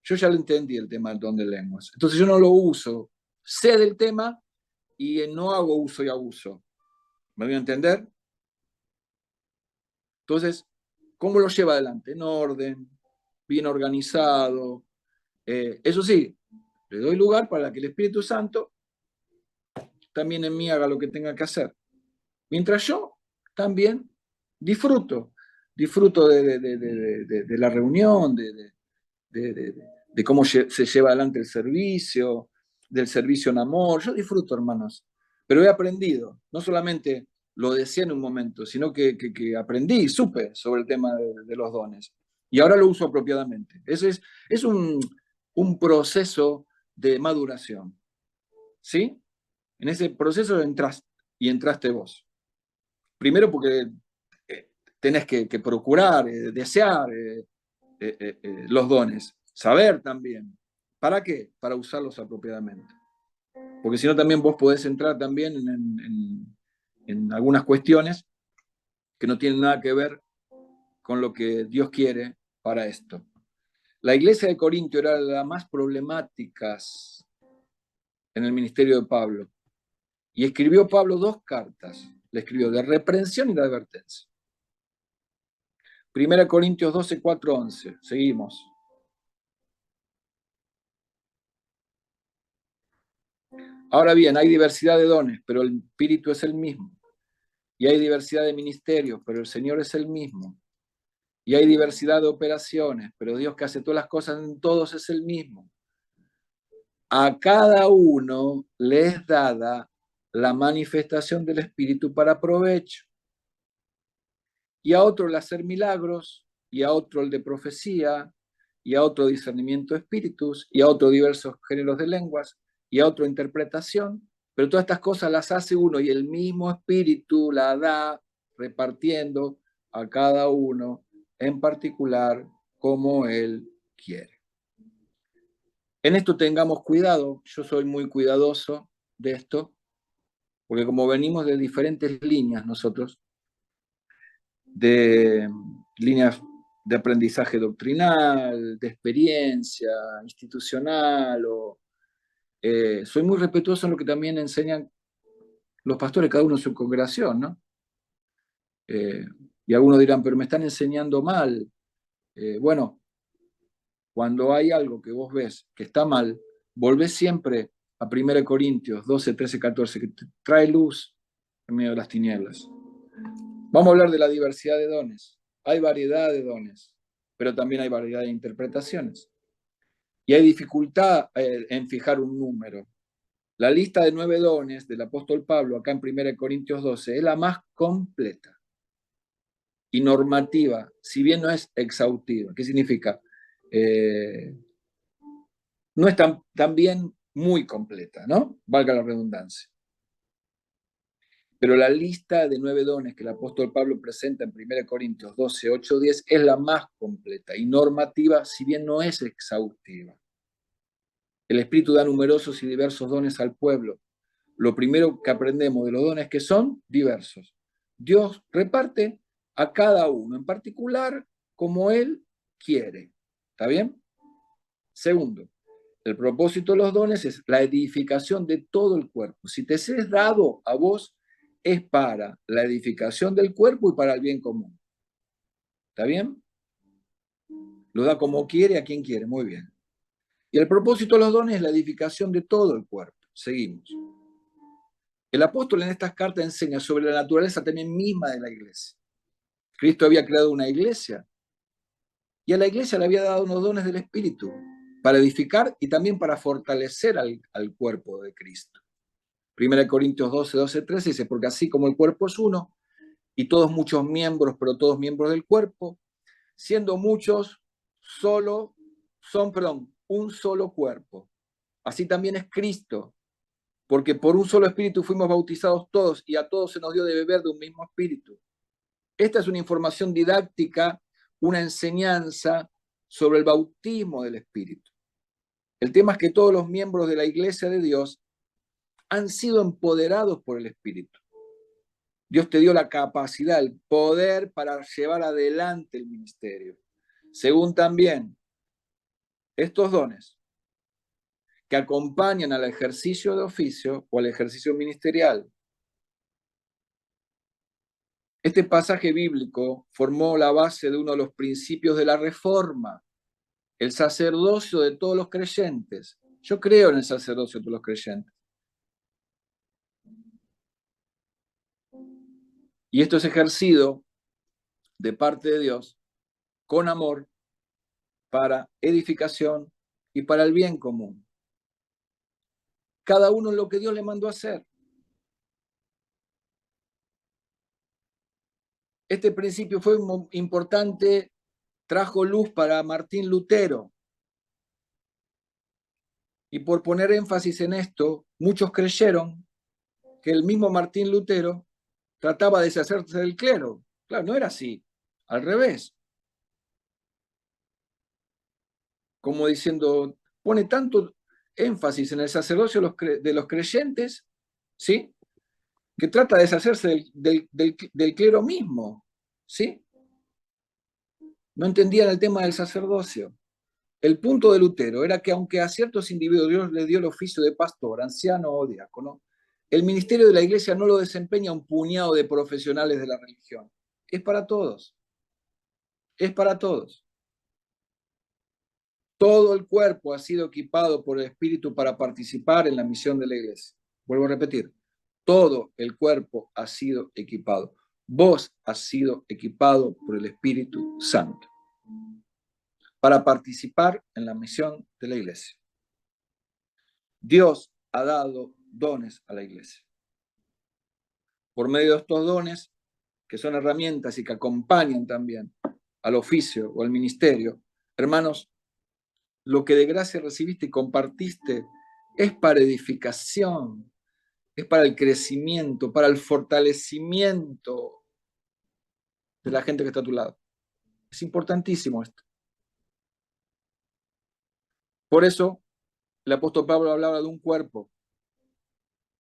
Yo ya lo entendí el tema del don de lenguas. Entonces yo no lo uso. Sé del tema y no hago uso y abuso. ¿Me voy a entender? Entonces, ¿cómo lo lleva adelante? En orden, bien organizado. Eso sí, le doy lugar para que el Espíritu Santo también en mí haga lo que tenga que hacer. Mientras yo también disfruto de la reunión, de cómo se lleva adelante el servicio, del servicio en amor. Yo disfruto, hermanos, pero he aprendido, no solamente lo decía en un momento, sino que aprendí, supe sobre el tema de los dones. Y ahora lo uso apropiadamente. Ese es un proceso de maduración. ¿Sí? En ese proceso entraste vos. Primero porque tenés que procurar, desear los dones, saber también. ¿Para qué? Para usarlos apropiadamente. Porque si no también vos podés entrar también en algunas cuestiones que no tienen nada que ver con lo que Dios quiere para esto. La iglesia de Corintio era la más problemática en el ministerio de Pablo. Y escribió Pablo 2 cartas. Le escribió de reprensión y de advertencia. 1 Corintios 12, 4, 11. Seguimos. Ahora bien, hay diversidad de dones, pero el Espíritu es el mismo. Y hay diversidad de ministerios, pero el Señor es el mismo. Y hay diversidad de operaciones, pero Dios que hace todas las cosas en todos es el mismo. A cada uno le es dada la manifestación del Espíritu para provecho. Y a otro el hacer milagros, y a otro el de profecía, y a otro discernimiento de espíritus, y a otro diversos géneros de lenguas, y a otro interpretación. Pero todas estas cosas las hace uno y el mismo Espíritu la da repartiendo a cada uno en particular como Él quiere. En esto tengamos cuidado. Yo soy muy cuidadoso de esto, porque como venimos de diferentes líneas nosotros, de líneas de aprendizaje doctrinal, de experiencia institucional, soy muy respetuoso en lo que también enseñan los pastores, cada uno en su congregación, ¿no? Y algunos dirán, pero me están enseñando mal. Bueno, cuando hay algo que vos ves que está mal, volvés siempre a 1 Corintios 12, 13, 14, que trae luz en medio de las tinieblas. Vamos a hablar de la diversidad de dones. Hay variedad de dones, pero también hay variedad de interpretaciones. Y hay dificultad en fijar un número. La lista de 9 dones del apóstol Pablo, acá en 1 Corintios 12, es la más completa y normativa, si bien no es exhaustiva. ¿Qué significa? No es también muy completa, ¿no? Valga la redundancia. Pero la lista de 9 dones que el apóstol Pablo presenta en 1 Corintios 12, 8, 10 es la más completa y normativa, si bien no es exhaustiva. El Espíritu da numerosos y diversos dones al pueblo. Lo primero que aprendemos de los dones que son diversos. Dios reparte a cada uno, en particular como Él quiere. ¿Está bien? Segundo, el propósito de los dones es la edificación de todo el cuerpo. Si te es dado a vos, es para la edificación del cuerpo y para el bien común. ¿Está bien? Lo da como quiere, a quien quiere. Muy bien. Y el propósito de los dones es la edificación de todo el cuerpo. Seguimos. El apóstol en estas cartas enseña sobre la naturaleza también misma de la iglesia. Cristo había creado una iglesia y a la iglesia le había dado unos dones del Espíritu para edificar y también para fortalecer al cuerpo de Cristo. 1 Corintios 12, 13 dice, porque así como el cuerpo es uno y todos muchos miembros, pero todos miembros del cuerpo, siendo muchos, un solo cuerpo. Así también es Cristo, porque por un solo espíritu fuimos bautizados todos y a todos se nos dio de beber de un mismo espíritu. Esta es una información didáctica, una enseñanza sobre el bautismo del Espíritu. El tema es que todos los miembros de la Iglesia de Dios han sido empoderados por el Espíritu. Dios te dio la capacidad, el poder para llevar adelante el ministerio. Según también estos dones que acompañan al ejercicio de oficio o al ejercicio ministerial. Este pasaje bíblico formó la base de uno de los principios de la Reforma, el sacerdocio de todos los creyentes. Yo creo en el sacerdocio de todos los creyentes. Y esto es ejercido de parte de Dios con amor para edificación y para el bien común. Cada uno en lo que Dios le mandó a hacer. Este principio fue importante, trajo luz para Martín Lutero. Y por poner énfasis en esto, muchos creyeron que el mismo Martín Lutero trataba de deshacerse del clero. Claro, no era así, al revés. Como diciendo, pone tanto énfasis en el sacerdocio de los creyentes, ¿sí?, que trata de deshacerse del clero mismo, ¿sí? No entendían el tema del sacerdocio. El punto de Lutero era que aunque a ciertos individuos Dios les dio el oficio de pastor, anciano o diácono, el ministerio de la iglesia no lo desempeña un puñado de profesionales de la religión. Es para todos. Es para todos. Todo el cuerpo ha sido equipado por el Espíritu para participar en la misión de la iglesia. Vuelvo a repetir. Todo el cuerpo ha sido equipado. Vos has sido equipado por el Espíritu Santo para participar en la misión de la iglesia. Dios ha dado dones a la iglesia. Por medio de estos dones, que son herramientas y que acompañan también al oficio o al ministerio, hermanos, lo que de gracia recibiste y compartiste es para edificación, es para el crecimiento, para el fortalecimiento de la gente que está a tu lado. Es importantísimo esto. Por eso, el apóstol Pablo hablaba de un cuerpo.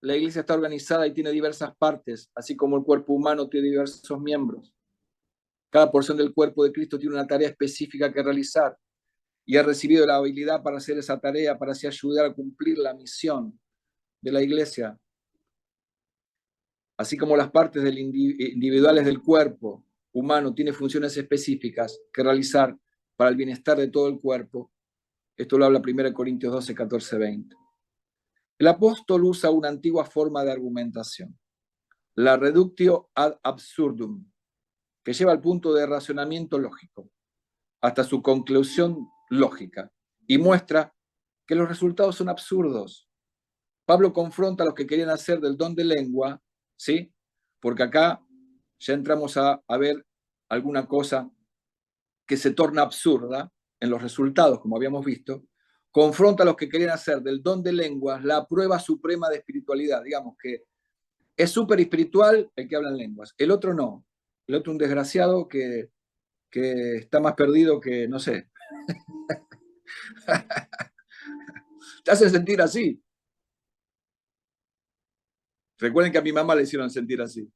La iglesia está organizada y tiene diversas partes, así como el cuerpo humano tiene diversos miembros. Cada porción del cuerpo de Cristo tiene una tarea específica que realizar y ha recibido la habilidad para hacer esa tarea, para así ayudar a cumplir la misión de la iglesia. Así como las partes individuales del cuerpo humano tienen funciones específicas que realizar para el bienestar de todo el cuerpo. Esto lo habla 1 Corintios 12, 14, 20. El apóstol usa una antigua forma de argumentación, la reductio ad absurdum, que lleva al punto de razonamiento lógico, hasta su conclusión lógica, y muestra que los resultados son absurdos. Pablo confronta a los que querían hacer del don de lengua, ¿sí? Porque acá ya entramos a ver alguna cosa que se torna absurda en los resultados, como habíamos visto. Confronta a los que querían hacer del don de lenguas la prueba suprema de espiritualidad. Digamos que es súper espiritual el que habla en lenguas, el otro no. El otro un desgraciado que está más perdido que, no sé. Te hacen sentir así. Recuerden que a mi mamá le hicieron sentir así.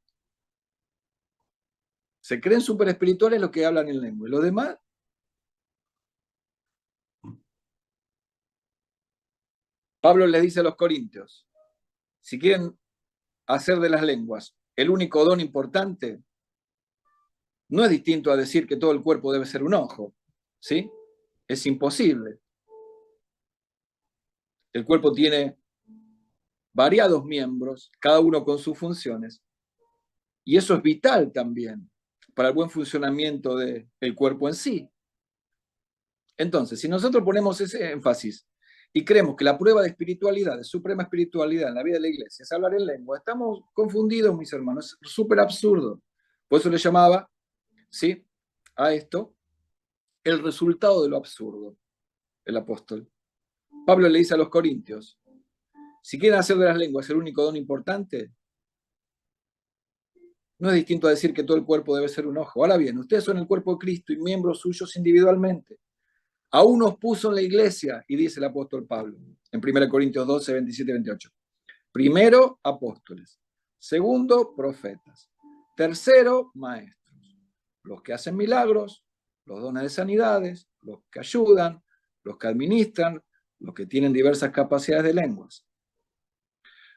Se creen súper espirituales los que hablan en lengua. Y los demás, Pablo les dice a los corintios, si quieren hacer de las lenguas el único don importante, no es distinto a decir que todo el cuerpo debe ser un ojo, ¿sí? Es imposible. El cuerpo tiene variados miembros, cada uno con sus funciones, y eso es vital también para el buen funcionamiento del cuerpo en sí. Entonces, si nosotros ponemos ese énfasis y creemos que la prueba de espiritualidad, de suprema espiritualidad en la vida de la iglesia es hablar en lengua, estamos confundidos, mis hermanos, es súper absurdo. Por eso le llamaba, ¿sí?, a esto el resultado de lo absurdo, el apóstol. Pablo le dice a los corintios, si quieren hacer de las lenguas el único don importante, no es distinto a decir que todo el cuerpo debe ser un ojo. Ahora bien, ustedes son el cuerpo de Cristo y miembros suyos individualmente. Aún nos puso en la iglesia, y dice el apóstol Pablo, en 1 Corintios 12, 27 y 28. Primero, apóstoles. Segundo, profetas. Tercero, maestros. Los que hacen milagros, los dones de sanidades, los que ayudan, los que administran, los que tienen diversas capacidades de lenguas.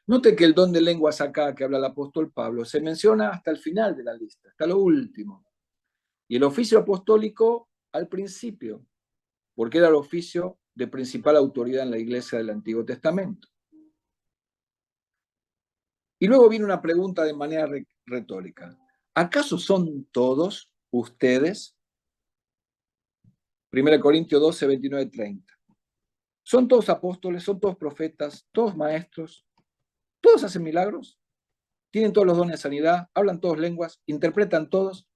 Note que el don de lenguas acá que habla el apóstol Pablo se menciona hasta el final de la lista, hasta lo último. Y el oficio apostólico al principio, porque era el oficio de principal autoridad en la iglesia del Antiguo Testamento. Y luego viene una pregunta de manera retórica. ¿Acaso son todos ustedes? 1 Corintios 12, 29, 30. ¿Son todos apóstoles? ¿Son todos profetas? ¿Todos maestros? ¿Todos hacen milagros? ¿Tienen todos los dones de sanidad? ¿Hablan todas lenguas? ¿Interpretan todos?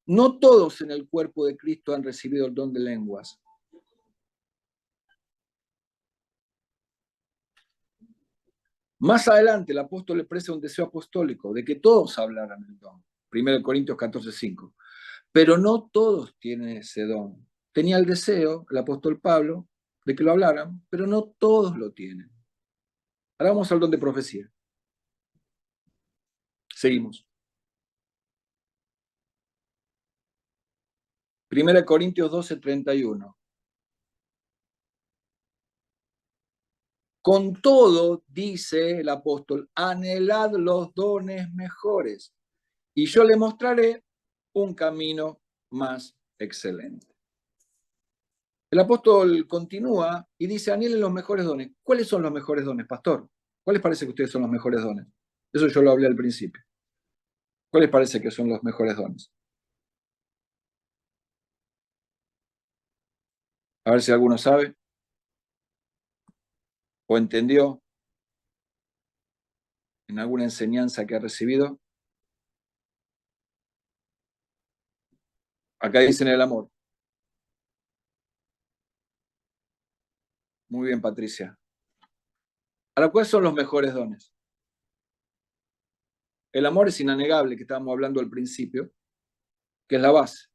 No todos en el cuerpo de Cristo han recibido el don de lenguas. Más adelante el apóstol expresa un deseo apostólico de que todos hablaran el don. 1 Corintios 14, 5. Pero no todos tienen ese don. Tenía el deseo, el apóstol Pablo, de que lo hablaran, pero no todos lo tienen. Ahora vamos al don de profecía. Seguimos. 1 Corintios 12, 31. Con todo, dice el apóstol, anhelad los dones mejores, y yo le mostraré un camino más excelente. El apóstol continúa y dice, anhelen los mejores dones. ¿Cuáles son los mejores dones, pastor? ¿Cuáles parece que ustedes son los mejores dones? Eso yo lo hablé al principio. ¿Cuáles parece que son los mejores dones? A ver si alguno sabe o entendió en alguna enseñanza que ha recibido. Acá dicen el amor. Muy bien, Patricia. Ahora, ¿cuáles son los mejores dones? El amor es inanegable, que estábamos hablando al principio, que es la base.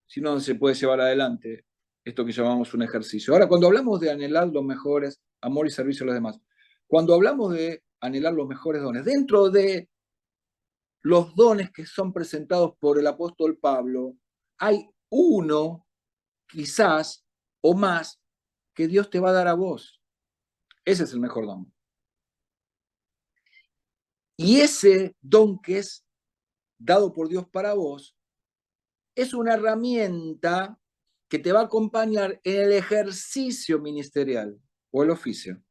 Si no, se puede llevar adelante esto que llamamos un ejercicio. Ahora, cuando hablamos de anhelar los mejores, amor y servicio a los demás, cuando hablamos de anhelar los mejores dones, dentro de los dones que son presentados por el apóstol Pablo, hay uno, quizás, o más, que Dios te va a dar a vos. Ese es el mejor don. Y ese don que es dado por Dios para vos, es una herramienta que te va a acompañar en el ejercicio ministerial o el oficio.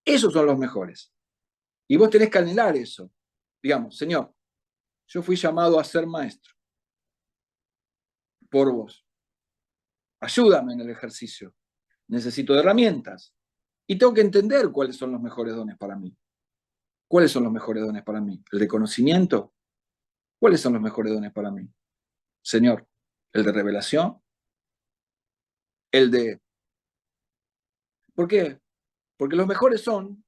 Esos son los mejores. Y vos tenés que anhelar eso. Digamos, Señor, yo fui llamado a ser maestro por vos. Ayúdame en el ejercicio. Necesito de herramientas. Y tengo que entender cuáles son los mejores dones para mí. ¿Cuáles son los mejores dones para mí? ¿El de conocimiento? ¿Cuáles son los mejores dones para mí? Señor, ¿el de revelación? ¿El de... ¿Por qué? Porque los mejores son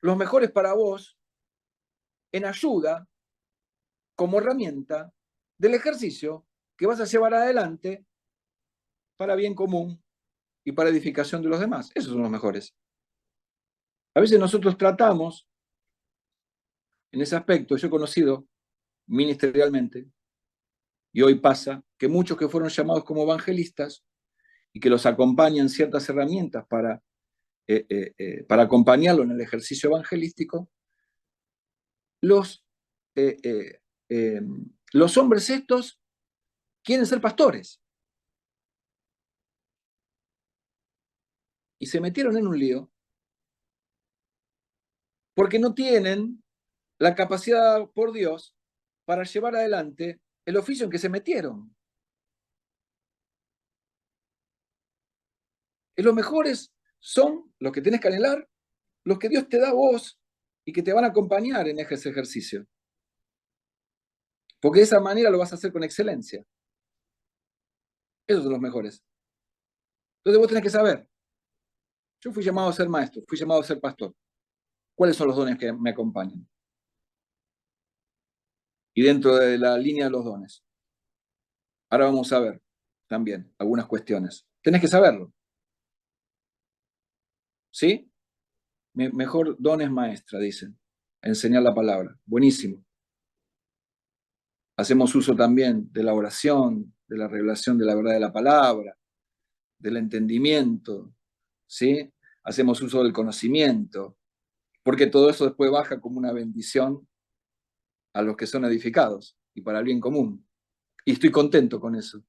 los mejores para vos en ayuda como herramienta del ejercicio que vas a llevar adelante para bien común y para edificación de los demás. Esos son los mejores. A veces nosotros tratamos, en ese aspecto, yo he conocido ministerialmente, y hoy pasa, que muchos que fueron llamados como evangelistas y que los acompañan ciertas herramientas para acompañarlo en el ejercicio evangelístico, los, eh, eh, eh, los hombres estos quieren ser pastores. y se metieron en un lío porque no tienen la capacidad por Dios para llevar adelante el oficio en que se metieron. Y los mejores son los que tenés que anhelar, los que Dios te da a vos y que te van a acompañar en ese ejercicio. Porque de esa manera lo vas a hacer con excelencia. Esos son los mejores. Entonces vos tenés que saber, yo fui llamado a ser maestro, fui llamado a ser pastor. ¿Cuáles son los dones que me acompañan? Y dentro de la línea de los dones. Ahora vamos a ver también algunas cuestiones. Tenés que saberlo. ¿Sí? Mejor don es maestra, dicen. Enseñar la palabra. Buenísimo. Hacemos uso también de la oración, de la revelación de la verdad de la palabra, del entendimiento, ¿sí? Hacemos uso del conocimiento, porque todo eso después baja como una bendición a los que son edificados y para el bien común. Y estoy contento con eso.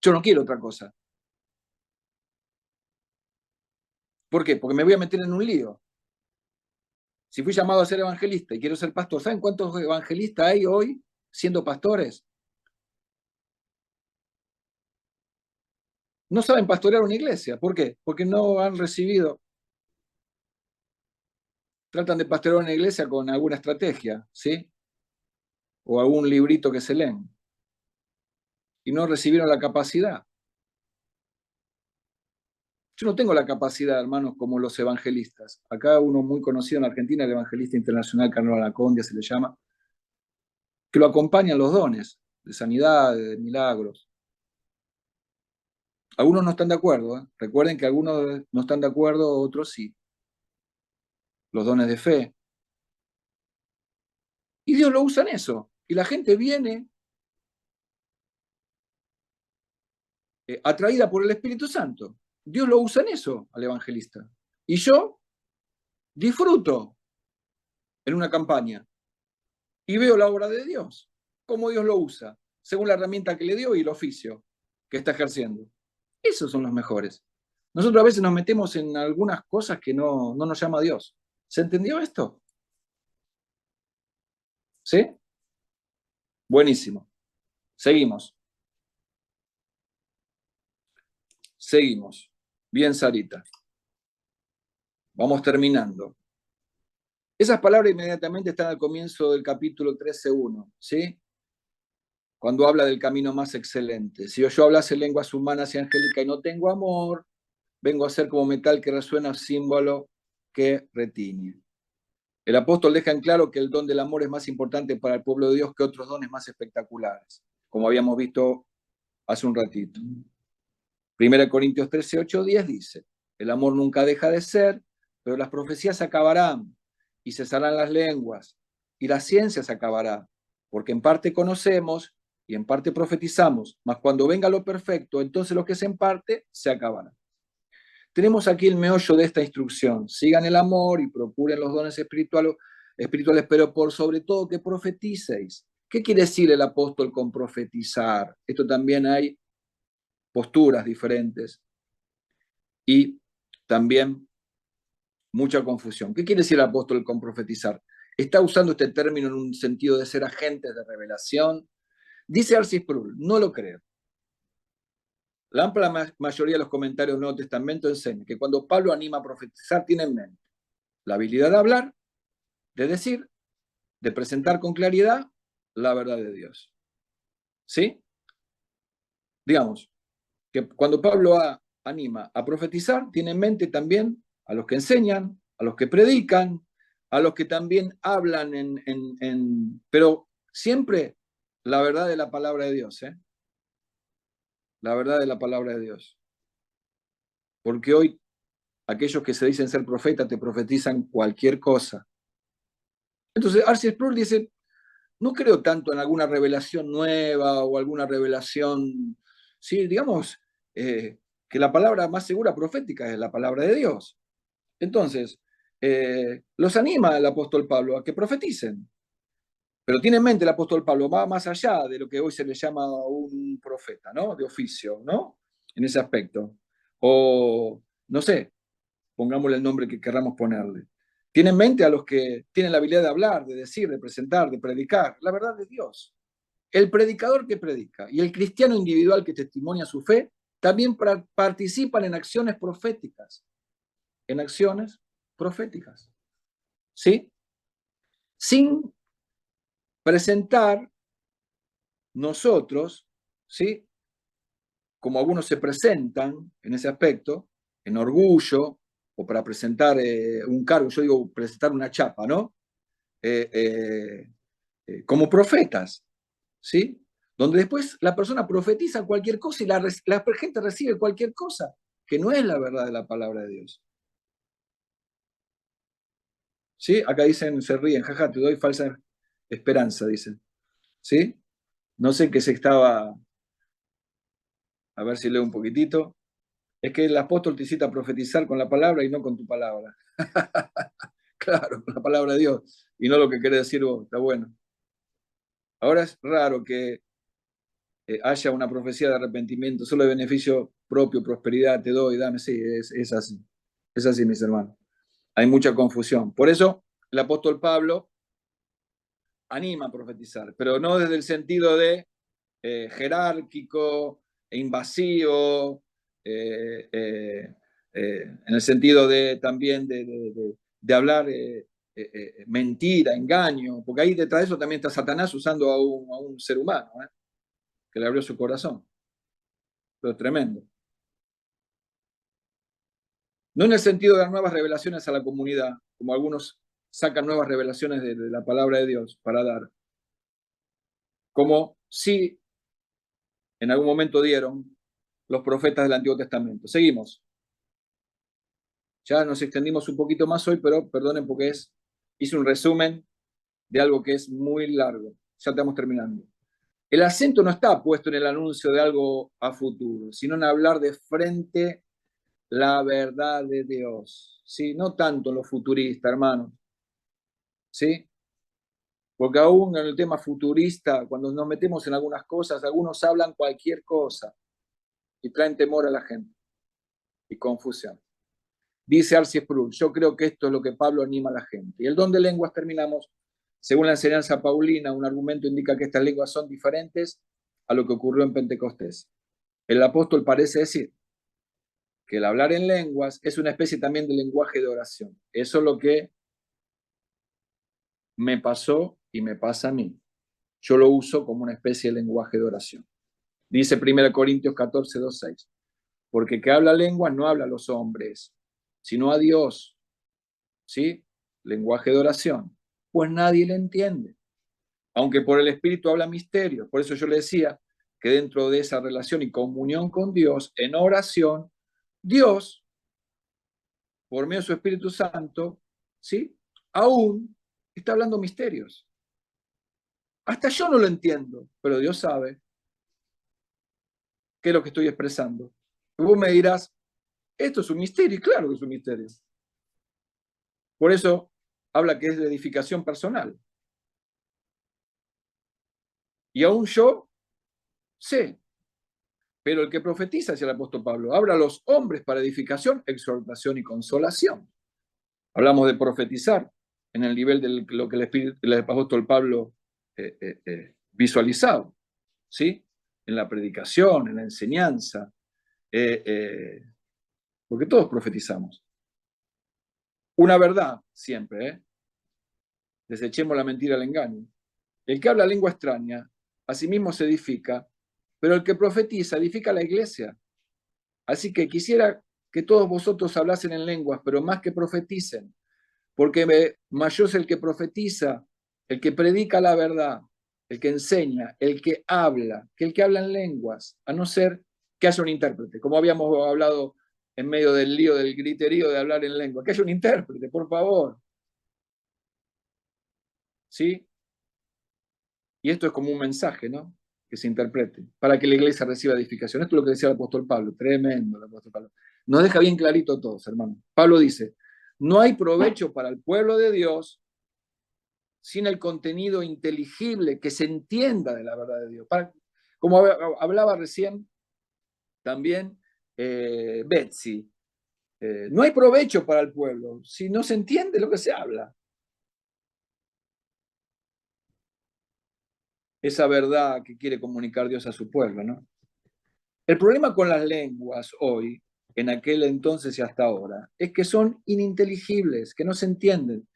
Yo no quiero otra cosa. ¿Por qué? Porque me voy a meter en un lío. Si fui llamado a ser evangelista y quiero ser pastor, ¿saben cuántos evangelistas hay hoy siendo pastores? No saben pastorear una iglesia. ¿Por qué? Porque no han recibido. Tratan de pastorear una iglesia con alguna estrategia, ¿sí? O algún librito que se leen. Y no recibieron la capacidad. Yo no tengo la capacidad, hermanos, como los evangelistas. Acá uno muy conocido en Argentina, el evangelista internacional Carlos Anacondia se le llama, que lo acompañan los dones de sanidad, de milagros. Algunos no están de acuerdo, ¿eh? Recuerden que algunos no están de acuerdo, otros sí. Los dones de fe. Y Dios lo usa en eso. Y la gente viene atraída por el Espíritu Santo. Dios lo usa en eso al evangelista. Y yo disfruto en una campaña y veo la obra de Dios, cómo Dios lo usa, según la herramienta que le dio y el oficio que está ejerciendo. Esos son los mejores. Nosotros a veces nos metemos en algunas cosas que no nos llama Dios. ¿Se entendió esto? ¿Sí? Buenísimo. Seguimos. Seguimos. Bien, Sarita. Vamos terminando. Esas palabras inmediatamente están al comienzo del capítulo 13:1, ¿sí? Cuando habla del camino más excelente. Si yo hablase lenguas humanas y angélicas y no tengo amor, vengo a ser como metal que resuena, símbolo que retiñe. El apóstol deja en claro que el don del amor es más importante para el pueblo de Dios que otros dones más espectaculares, como habíamos visto hace un ratito. 1 Corintios 13:8-10 dice, el amor nunca deja de ser, pero las profecías acabarán y cesarán las lenguas y la ciencia se acabará, porque en parte conocemos y en parte profetizamos, mas cuando venga lo perfecto, entonces lo que es en parte se acabará. Tenemos aquí el meollo de esta instrucción. Sigan el amor y procuren los dones espirituales, pero por sobre todo que profeticéis. ¿Qué quiere decir el apóstol con profetizar? Esto también hay posturas diferentes y también mucha confusión. ¿Qué quiere decir el apóstol con profetizar? ¿Está usando este término en un sentido de ser agentes de revelación? Dice R.C. Sproul, no lo creo. La amplia mayoría de los comentarios del Nuevo Testamento enseña que cuando Pablo anima a profetizar, tiene en mente la habilidad de hablar, de decir, de presentar con claridad la verdad de Dios. ¿Sí? Digamos, que cuando Pablo anima a profetizar, tiene en mente también a los que enseñan, a los que predican, a los que también hablan pero siempre la verdad de la palabra de Dios, ¿eh? La verdad de la palabra de Dios. Porque hoy aquellos que se dicen ser profetas te profetizan cualquier cosa. Entonces, R.C. Sproul dice, no creo tanto en alguna revelación nueva o alguna revelación, sí, digamos, que la palabra más segura profética es la palabra de Dios. Entonces, los anima el apóstol Pablo a que profeticen. Pero tiene en mente el apóstol Pablo, va más allá de lo que hoy se le llama un profeta, ¿no? De oficio, ¿no? En ese aspecto. o no sé, pongámosle el nombre que querramos ponerle. Tiene en mente a los que tienen la habilidad de hablar, de decir, de presentar, de predicar, la verdad de Dios. El predicador que predica y el cristiano individual que testimonia su fe también participan en acciones proféticas. En acciones proféticas. ¿Sí? Sin presentar nosotros, ¿sí? Como algunos se presentan en ese aspecto, en orgullo, o para presentar un cargo, yo digo presentar una chapa, ¿no? Como profetas, ¿sí? Donde después la persona profetiza cualquier cosa y la gente recibe cualquier cosa, que no es la verdad de la palabra de Dios. ¿Sí? Acá dicen, se ríen, jaja, te doy falsa esperanza, dicen. ¿Sí? No sé qué se estaba, a ver si leo un poquitito. Es que el apóstol te incita a profetizar con la palabra y no con tu palabra. Claro, con la palabra de Dios y no lo que quiere decir vos, está bueno. Ahora es raro que haya una profecía de arrepentimiento, solo de beneficio propio, prosperidad, te doy, dame, sí, es así. Es así, mis hermanos. Hay mucha confusión. Por eso el apóstol Pablo anima a profetizar, pero no desde el sentido de jerárquico e invasivo, en el sentido de también de hablar mentira, engaño, porque ahí detrás de eso también está Satanás usando a un ser humano, que le abrió su corazón. Pero es tremendo. No en el sentido de dar nuevas revelaciones a la comunidad, como algunos sacan nuevas revelaciones de la palabra de Dios para dar, como si en algún momento dieron los profetas del Antiguo Testamento. Seguimos. Ya nos extendimos un poquito más hoy, pero perdonen porque hice un resumen de algo que es muy largo. Ya estamos terminando. El acento no está puesto en el anuncio de algo a futuro, sino en hablar de frente la verdad de Dios. ¿Sí? No tanto en lo futurista, hermanos. ¿Sí? Porque aún en el tema futurista, cuando nos metemos en algunas cosas, algunos hablan cualquier cosa y traen temor a la gente y confusión. Dice R.C. Sproul, yo creo que esto es lo que Pablo anima a la gente. Y el don de lenguas terminamos, según la enseñanza paulina, un argumento indica que estas lenguas son diferentes a lo que ocurrió en Pentecostés. El apóstol parece decir que el hablar en lenguas es una especie también de lenguaje de oración. Eso es lo que me pasó y me pasa a mí. Yo lo uso como una especie de lenguaje de oración. Dice 1 Corintios 14, 2, 6. Porque que habla lenguas no habla a los hombres, sino a Dios. ¿Sí? Lenguaje de oración. Pues nadie le entiende. Aunque por el Espíritu habla misterios. Por eso yo le decía que dentro de esa relación y comunión con Dios, en oración, Dios, por medio de su Espíritu Santo, ¿sí? Aún está hablando misterios. Hasta yo no lo entiendo, pero Dios sabe qué es lo que estoy expresando. Y vos me dirás, esto es un misterio, y claro que es un misterio. Por eso habla que es de edificación personal. Y aún yo sé, pero el que profetiza, es el apóstol Pablo, habla a los hombres para edificación, exhortación y consolación. Hablamos de profetizar en el nivel de lo que el apóstol Pablo visualizado, ¿sí? En la predicación, en la enseñanza, porque todos profetizamos. Una verdad siempre, desechemos la mentira, el engaño. El que habla lengua extraña, a sí mismo se edifica, pero el que profetiza edifica a la iglesia. Así que quisiera que todos vosotros hablasen en lenguas, pero más que profeticen, porque mayor es el que profetiza, el que predica la verdad, el que enseña, el que habla, que el que habla en lenguas, a no ser que haya un intérprete, como habíamos hablado en medio del lío, del griterío de hablar en lengua, que haya un intérprete, por favor. ¿Sí? Y esto es como un mensaje, ¿no? Que se interprete, para que la iglesia reciba edificación. Esto es lo que decía el apóstol Pablo, tremendo el apóstol Pablo. Nos deja bien clarito a todos, hermano. Pablo dice, no hay provecho para el pueblo de Dios sin el contenido inteligible que se entienda de la verdad de Dios. Como hablaba recién, también Betsy, no hay provecho para el pueblo si no se entiende lo que se habla. Esa verdad que quiere comunicar Dios a su pueblo, ¿no? El problema con las lenguas hoy, en aquel entonces y hasta ahora, es que son ininteligibles, que no se entienden.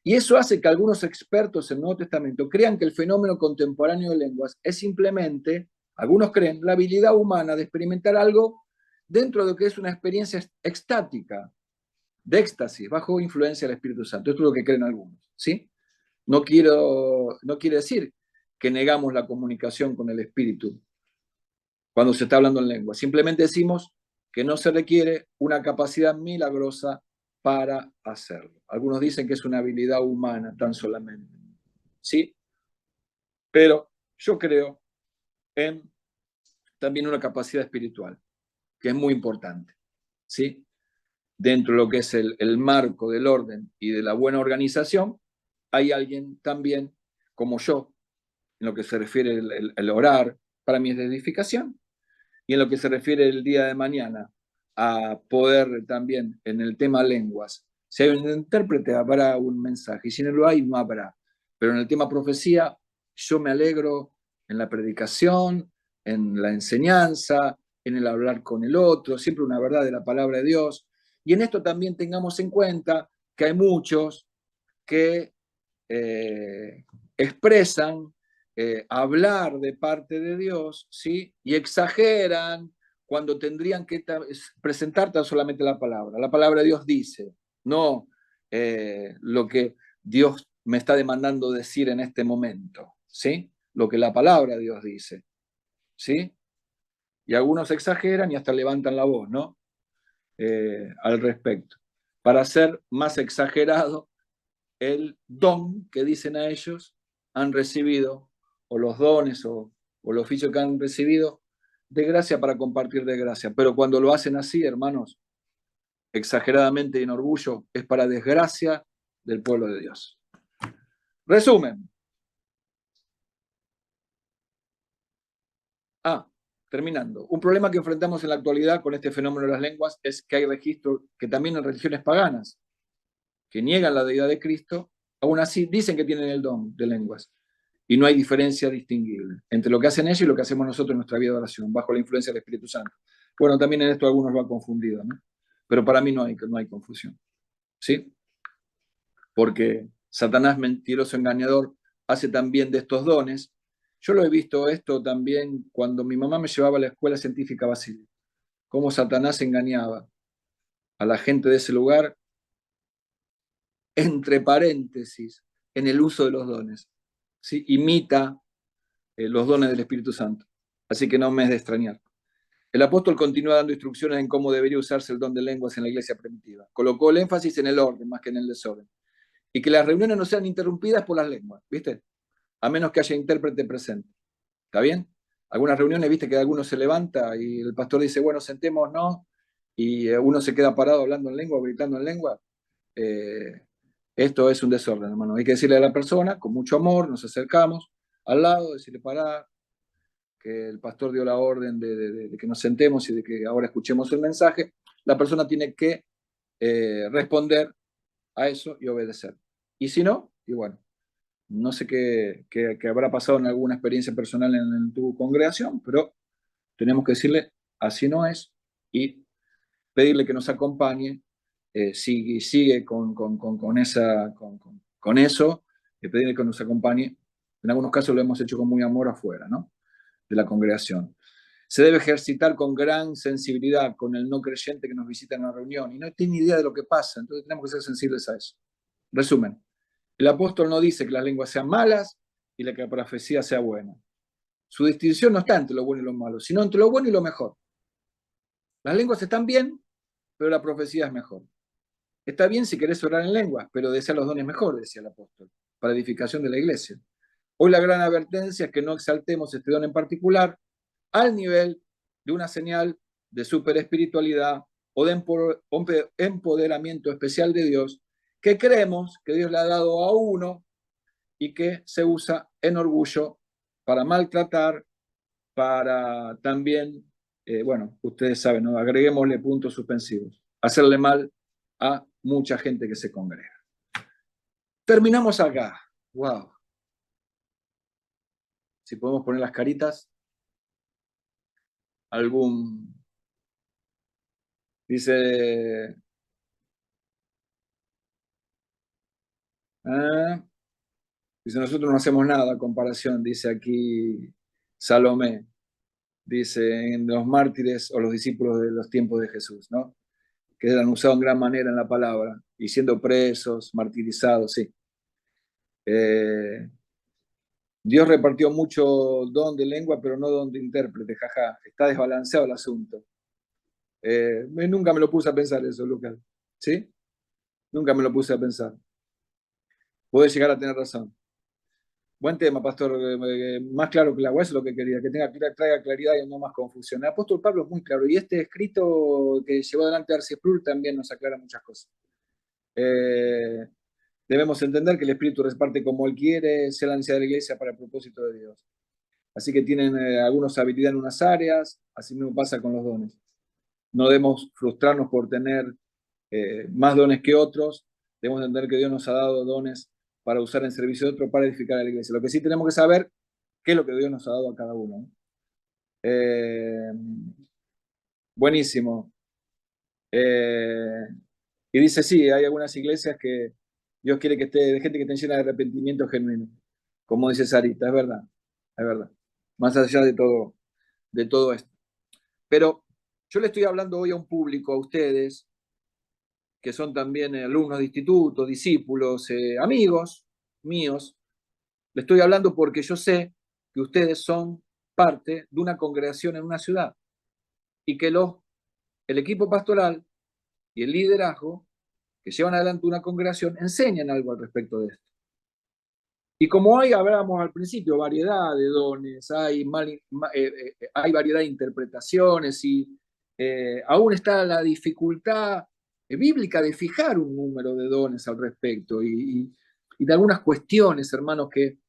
Y eso hace que algunos expertos en el Nuevo Testamento crean que el fenómeno contemporáneo de lenguas es simplemente, algunos creen, la habilidad humana de experimentar algo dentro de lo que es una experiencia extática, de éxtasis, bajo influencia del Espíritu Santo. Esto es lo que creen algunos, ¿sí? No quiere decir que negamos la comunicación con el Espíritu cuando se está hablando en lengua. Simplemente decimos que no se requiere una capacidad milagrosa para hacerlo. Algunos dicen que es una habilidad humana tan solamente, ¿sí? Pero yo creo en también una capacidad espiritual, que es muy importante, ¿sí? Dentro de lo que es el marco del orden y de la buena organización, hay alguien también como yo, en lo que se refiere el orar, para mí es de edificación, y en lo que se refiere el día de mañana a poder también en el tema lenguas, si hay un intérprete habrá un mensaje, y si no lo hay, no habrá. Pero en el tema profecía, yo me alegro en la predicación, en la enseñanza, en el hablar con el otro, siempre una verdad de la palabra de Dios. Y en esto también tengamos en cuenta que hay muchos que expresan hablar de parte de Dios, ¿sí? Y exageran cuando tendrían que presentar tan solamente la palabra. La palabra de Dios dice, no lo que Dios me está demandando decir en este momento, ¿sí? Lo que la palabra de Dios dice, ¿sí? Y algunos exageran y hasta levantan la voz, ¿no? Al respecto. Para ser más exagerado, el don que dicen a ellos han recibido, o los dones o el oficio que han recibido, de gracia para compartir de gracia. Pero cuando lo hacen así, hermanos, exageradamente y en orgullo, es para desgracia del pueblo de Dios. Resumen. Terminando. Un problema que enfrentamos en la actualidad con este fenómeno de las lenguas es que hay registros que también en religiones paganas, que niegan la deidad de Cristo, aún así dicen que tienen el don de lenguas. Y no hay diferencia distinguible entre lo que hacen ellos y lo que hacemos nosotros en nuestra vida de oración, bajo la influencia del Espíritu Santo. Bueno, también en esto algunos lo han confundido, ¿no? Pero para mí no hay confusión, ¿sí? Porque Satanás, mentiroso engañador, hace también de estos dones. Yo lo he visto esto también cuando mi mamá me llevaba a la escuela científica Basilio, cómo Satanás engañaba a la gente de ese lugar, entre paréntesis, en el uso de los dones. ¿Sí? Imita los dones del Espíritu Santo. Así que no me es de extrañar. El apóstol continúa dando instrucciones en cómo debería usarse el don de lenguas en la iglesia primitiva. Colocó el énfasis en el orden más que en el desorden. Y que las reuniones no sean interrumpidas por las lenguas, ¿viste? A menos que haya intérprete presente. ¿Está bien? Algunas reuniones, viste, que alguno se levanta y el pastor dice, bueno, sentémonos, y uno se queda parado hablando en lengua, gritando en lengua. Esto es un desorden, hermano. Hay que decirle a la persona, con mucho amor, nos acercamos al lado, decirle, pará, que el pastor dio la orden de que nos sentemos y de que ahora escuchemos el mensaje. La persona tiene que responder a eso y obedecer. Y si no, y bueno, no sé qué habrá pasado en alguna experiencia personal en tu congregación, pero tenemos que decirle, así no es, y pedirle que nos acompañe, sigue con eso, y pedirle que nos acompañe. En algunos casos lo hemos hecho con muy amor afuera, ¿no? De la congregación. Se debe ejercitar con gran sensibilidad con el no creyente que nos visita en la reunión y no tiene idea de lo que pasa, entonces tenemos que ser sensibles a eso. Resumen, el apóstol no dice que las lenguas sean malas y que la profecía sea buena. Su distinción no está entre lo bueno y lo malo, sino entre lo bueno y lo mejor. Las lenguas están bien, pero la profecía es mejor. Está bien si querés orar en lenguas, pero desea los dones mejor, decía el apóstol, para edificación de la iglesia. Hoy la gran advertencia es que no exaltemos este don en particular al nivel de una señal de superespiritualidad o de empoderamiento especial de Dios que creemos que Dios le ha dado a uno y que se usa en orgullo para maltratar, para también bueno, ustedes saben, ¿no? Agreguémosle puntos suspensivos. Hacerle mal a mucha gente que se congrega. Terminamos acá. Wow. Si podemos poner las caritas. Dice, dice, nosotros no hacemos nada, comparación, dice aquí Salomé, dice, en los mártires o los discípulos de los tiempos de Jesús, ¿no? Que eran usados en gran manera en la palabra, y siendo presos, martirizados, sí. Dios repartió mucho don de lengua, pero no don de intérprete, jaja, está desbalanceado el asunto. Nunca me lo puse a pensar eso, Lucas, ¿sí? Nunca me lo puse a pensar. Puede llegar a tener razón. Buen tema, pastor. Más claro que el agua, eso es lo que quería, que traiga claridad y no más confusión. El apóstol Pablo es muy claro, y este escrito que llevó adelante Arce Sproul también nos aclara muchas cosas. Debemos entender que el Espíritu reparte como Él quiere, sea la necesidad de la iglesia para el propósito de Dios. Así que tienen algunos habilidad en unas áreas, así mismo pasa con los dones. No debemos frustrarnos por tener más dones que otros, debemos entender que Dios nos ha dado dones para usar en servicio de otro, para edificar a la iglesia. Lo que sí tenemos que saber, qué es lo que Dios nos ha dado a cada uno, ¿no? Buenísimo. Y dice, sí, hay algunas iglesias que Dios quiere que esté, de gente que esté llena de arrepentimiento genuino. Como dice Sarita, es verdad, es verdad. Más allá de todo esto. Pero yo le estoy hablando hoy a un público, a ustedes, que son también alumnos de instituto, discípulos, amigos míos. Le estoy hablando porque yo sé que ustedes son parte de una congregación en una ciudad y que el equipo pastoral y el liderazgo que llevan adelante una congregación enseñan algo al respecto de esto. Y como hoy hablábamos al principio, variedad de dones, hay variedad de interpretaciones y aún está la dificultad bíblica de fijar un número de dones al respecto y de algunas cuestiones, hermanos, que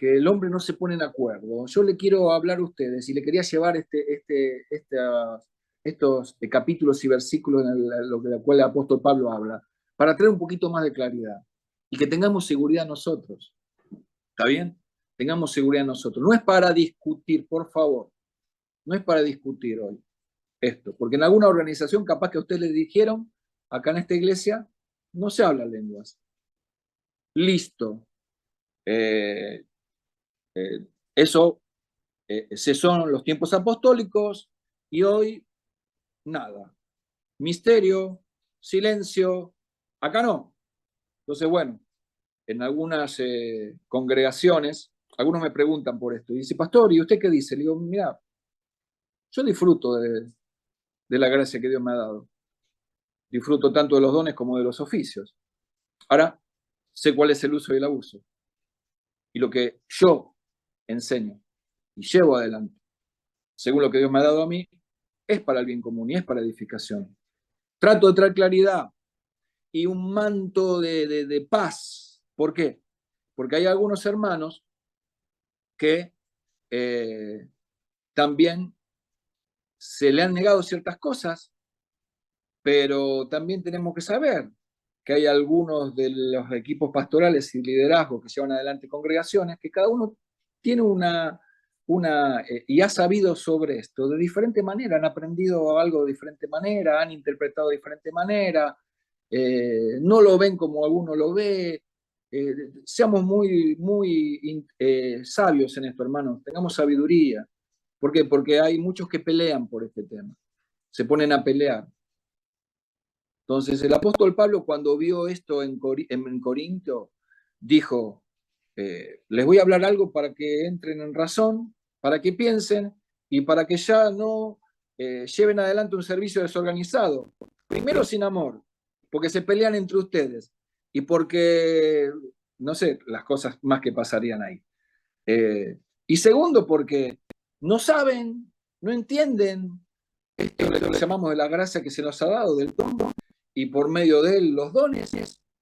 el hombre no se pone en acuerdo. Yo le quiero hablar a ustedes y le quería llevar estos capítulos y versículos en lo de la cual el apóstol Pablo habla, para traer un poquito más de claridad y que tengamos seguridad nosotros. ¿Está bien? Tengamos seguridad nosotros. No es para discutir, por favor. No es para discutir hoy esto, porque en alguna organización capaz que a ustedes le dijeron, acá en esta iglesia, no se habla lenguas. Listo. Eso son los tiempos apostólicos y hoy nada. Misterio, silencio, acá no. Entonces, bueno, en algunas congregaciones, algunos me preguntan por esto y dice, pastor, ¿y usted qué dice? Le digo, mira, yo disfruto de la gracia que Dios me ha dado. Disfruto tanto de los dones como de los oficios. Ahora, sé cuál es el uso y el abuso. Y lo que yo enseño y llevo adelante, según lo que Dios me ha dado a mí, es para el bien común y es para edificación. Trato de traer claridad y un manto de paz. ¿Por qué? Porque hay algunos hermanos que también se le han negado ciertas cosas, pero también tenemos que saber que hay algunos de los equipos pastorales y liderazgos que llevan adelante congregaciones, que cada uno tiene y ha sabido sobre esto de diferente manera, han aprendido algo de diferente manera, han interpretado de diferente manera, no lo ven como alguno lo ve. Seamos muy, muy sabios en esto, hermanos, tengamos sabiduría. ¿Por qué? Porque hay muchos que pelean por este tema, se ponen a pelear. Entonces el apóstol Pablo, cuando vio esto en Corinto, dijo, les voy a hablar algo para que entren en razón, para que piensen y para que ya no lleven adelante un servicio desorganizado. Primero sin amor, porque se pelean entre ustedes y porque, no sé, las cosas más que pasarían ahí. Y segundo, porque no saben, no entienden esto que llamamos de la gracia que se nos ha dado, del don, y por medio de él los dones,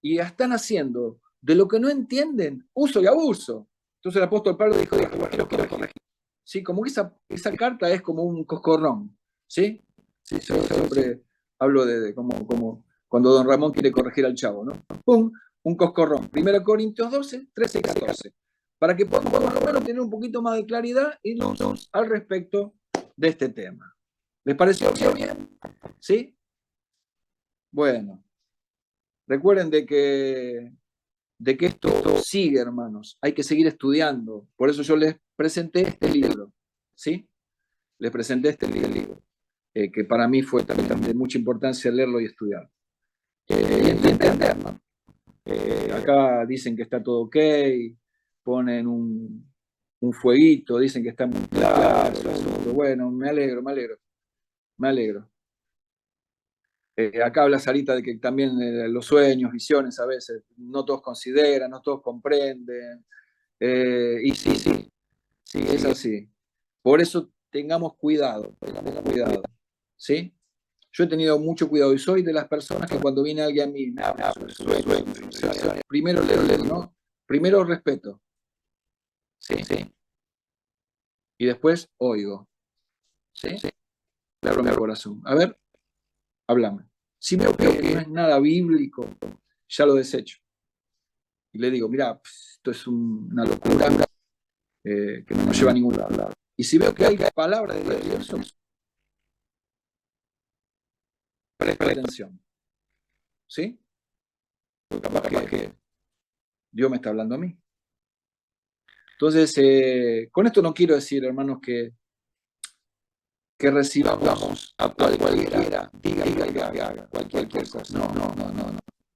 y ya están haciendo de lo que no entienden uso y abuso. Entonces el apóstol Pablo dijo, bueno, lo quiero corregir. Sí, como que esa carta es como un coscorrón. ¿Sí? Sí, yo siempre hablo de como cuando don Ramón quiere corregir al chavo, ¿no? ¡Pum! Un coscorrón. 1 Corintios 12, 13 y 14. Para que podamos por lo menos tener un poquito más de claridad y luz al respecto de este tema. ¿Les pareció bien? ¿Sí? Bueno, recuerden de que esto sigue, hermanos. Hay que seguir estudiando. Por eso yo les presenté este libro. ¿Sí? Les presenté este libro. Que para mí fue también de mucha importancia leerlo y estudiar. Y entender, ¿no? Acá dicen que está todo ok, ponen un fueguito, dicen que está muy claro. Bueno, me alegro. Acá habla Sarita de que también los sueños, visiones a veces, no todos consideran, no todos comprenden. Y sí, es así. Por eso tengamos cuidado, ¿sí? Yo he tenido mucho cuidado y soy de las personas que cuando viene alguien a mí me habla sobre sueños, primero leo, ¿no? Primero respeto, ¿sí? Y después oigo, ¿sí? Le abro mi corazón. A ver, háblame. Si veo que no es nada bíblico, ya lo desecho. Y le digo, mira, esto es una locura que no nos lleva a ningún lado. Y si veo que hay palabra de Dios, presta atención. ¿Sí? Porque capaz que Dios me está hablando a mí. Entonces, con esto no quiero decir, hermanos, que recibamos a cualquiera, diga y haga cualquier cosa. No.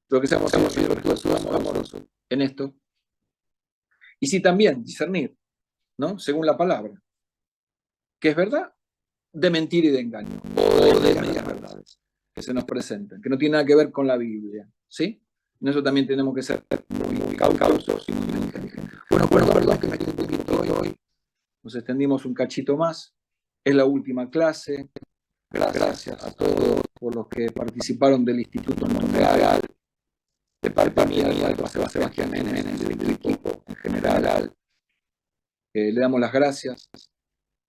Pero que seamos amorosos en esto. Y sí también discernir, ¿no? Según la palabra. ¿Qué es verdad? De mentira y de engaño. O de medias verdades que se nos presentan, que no tiene nada que ver con la Biblia. ¿Sí? En eso también tenemos que ser muy cautos y muy inteligentes. Bueno, perdón que me quedé un poquito hoy. Nos extendimos un cachito más. Es la última clase. Gracias a todos por los que participaron del Instituto Montreal, de parte mía, de Sebastián Menes, del equipo en general. Le damos las gracias.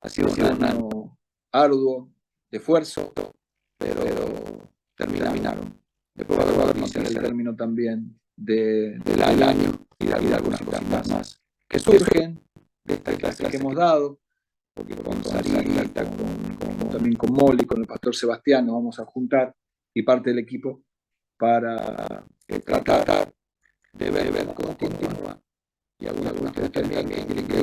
Ha sido un año arduo, de esfuerzo, pero terminaron. Después va a haber el término también del año y de algunas cosas más que surgen de esta clase que hemos dado, porque con Sarita, también con Molly, con el pastor Sebastián, nos vamos a juntar y parte del equipo para tratar de ver cómo continúa. Y algunos de ustedes también quieren que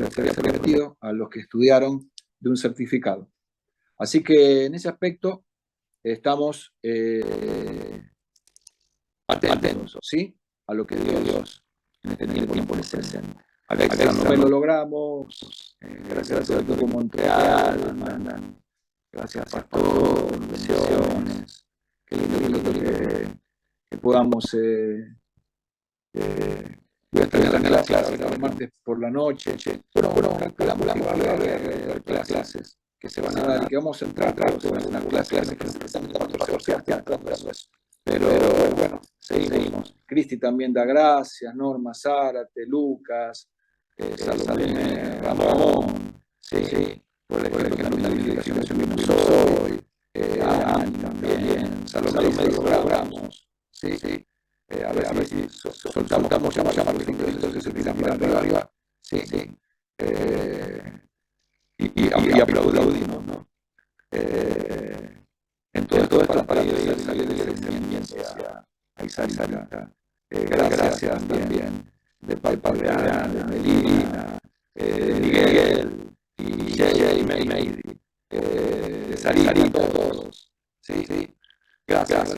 le sería prometido a los que estudiaron de un certificado. Así que en ese aspecto estamos atentos, ¿sí? A lo que Dios en este tiempo les presenta. Acá no lo logramos, gracias a todo el equipo Montreal, mandan, gracias pastor, bendiciones, qué lindo que podamos voy a estar en la clase, el martes por la noche, bueno, calculamos que va a haber clases que se van a dar y que vamos a entrar en una clase que precisamente el pastor Sebastián tratando eso. Pero bueno, seguimos. Cristi también da gracias, Norma, Zárate, Lucas, Salomé, Ramón, sí, por el ejemplo de la dirección que subimos hoy, Ani también, Salomé dijo logramos, sí. A ver si soltamos llamar los entonces se tiran para arriba, sí. Y aplaudimos, ¿no? En todo esto para pedir salir del discernimiento a Isarita. Gracias también de Padre Ana, de Melina, de Miguel y Jay y Meidi, de Sarita, todos. Sí. Gracias.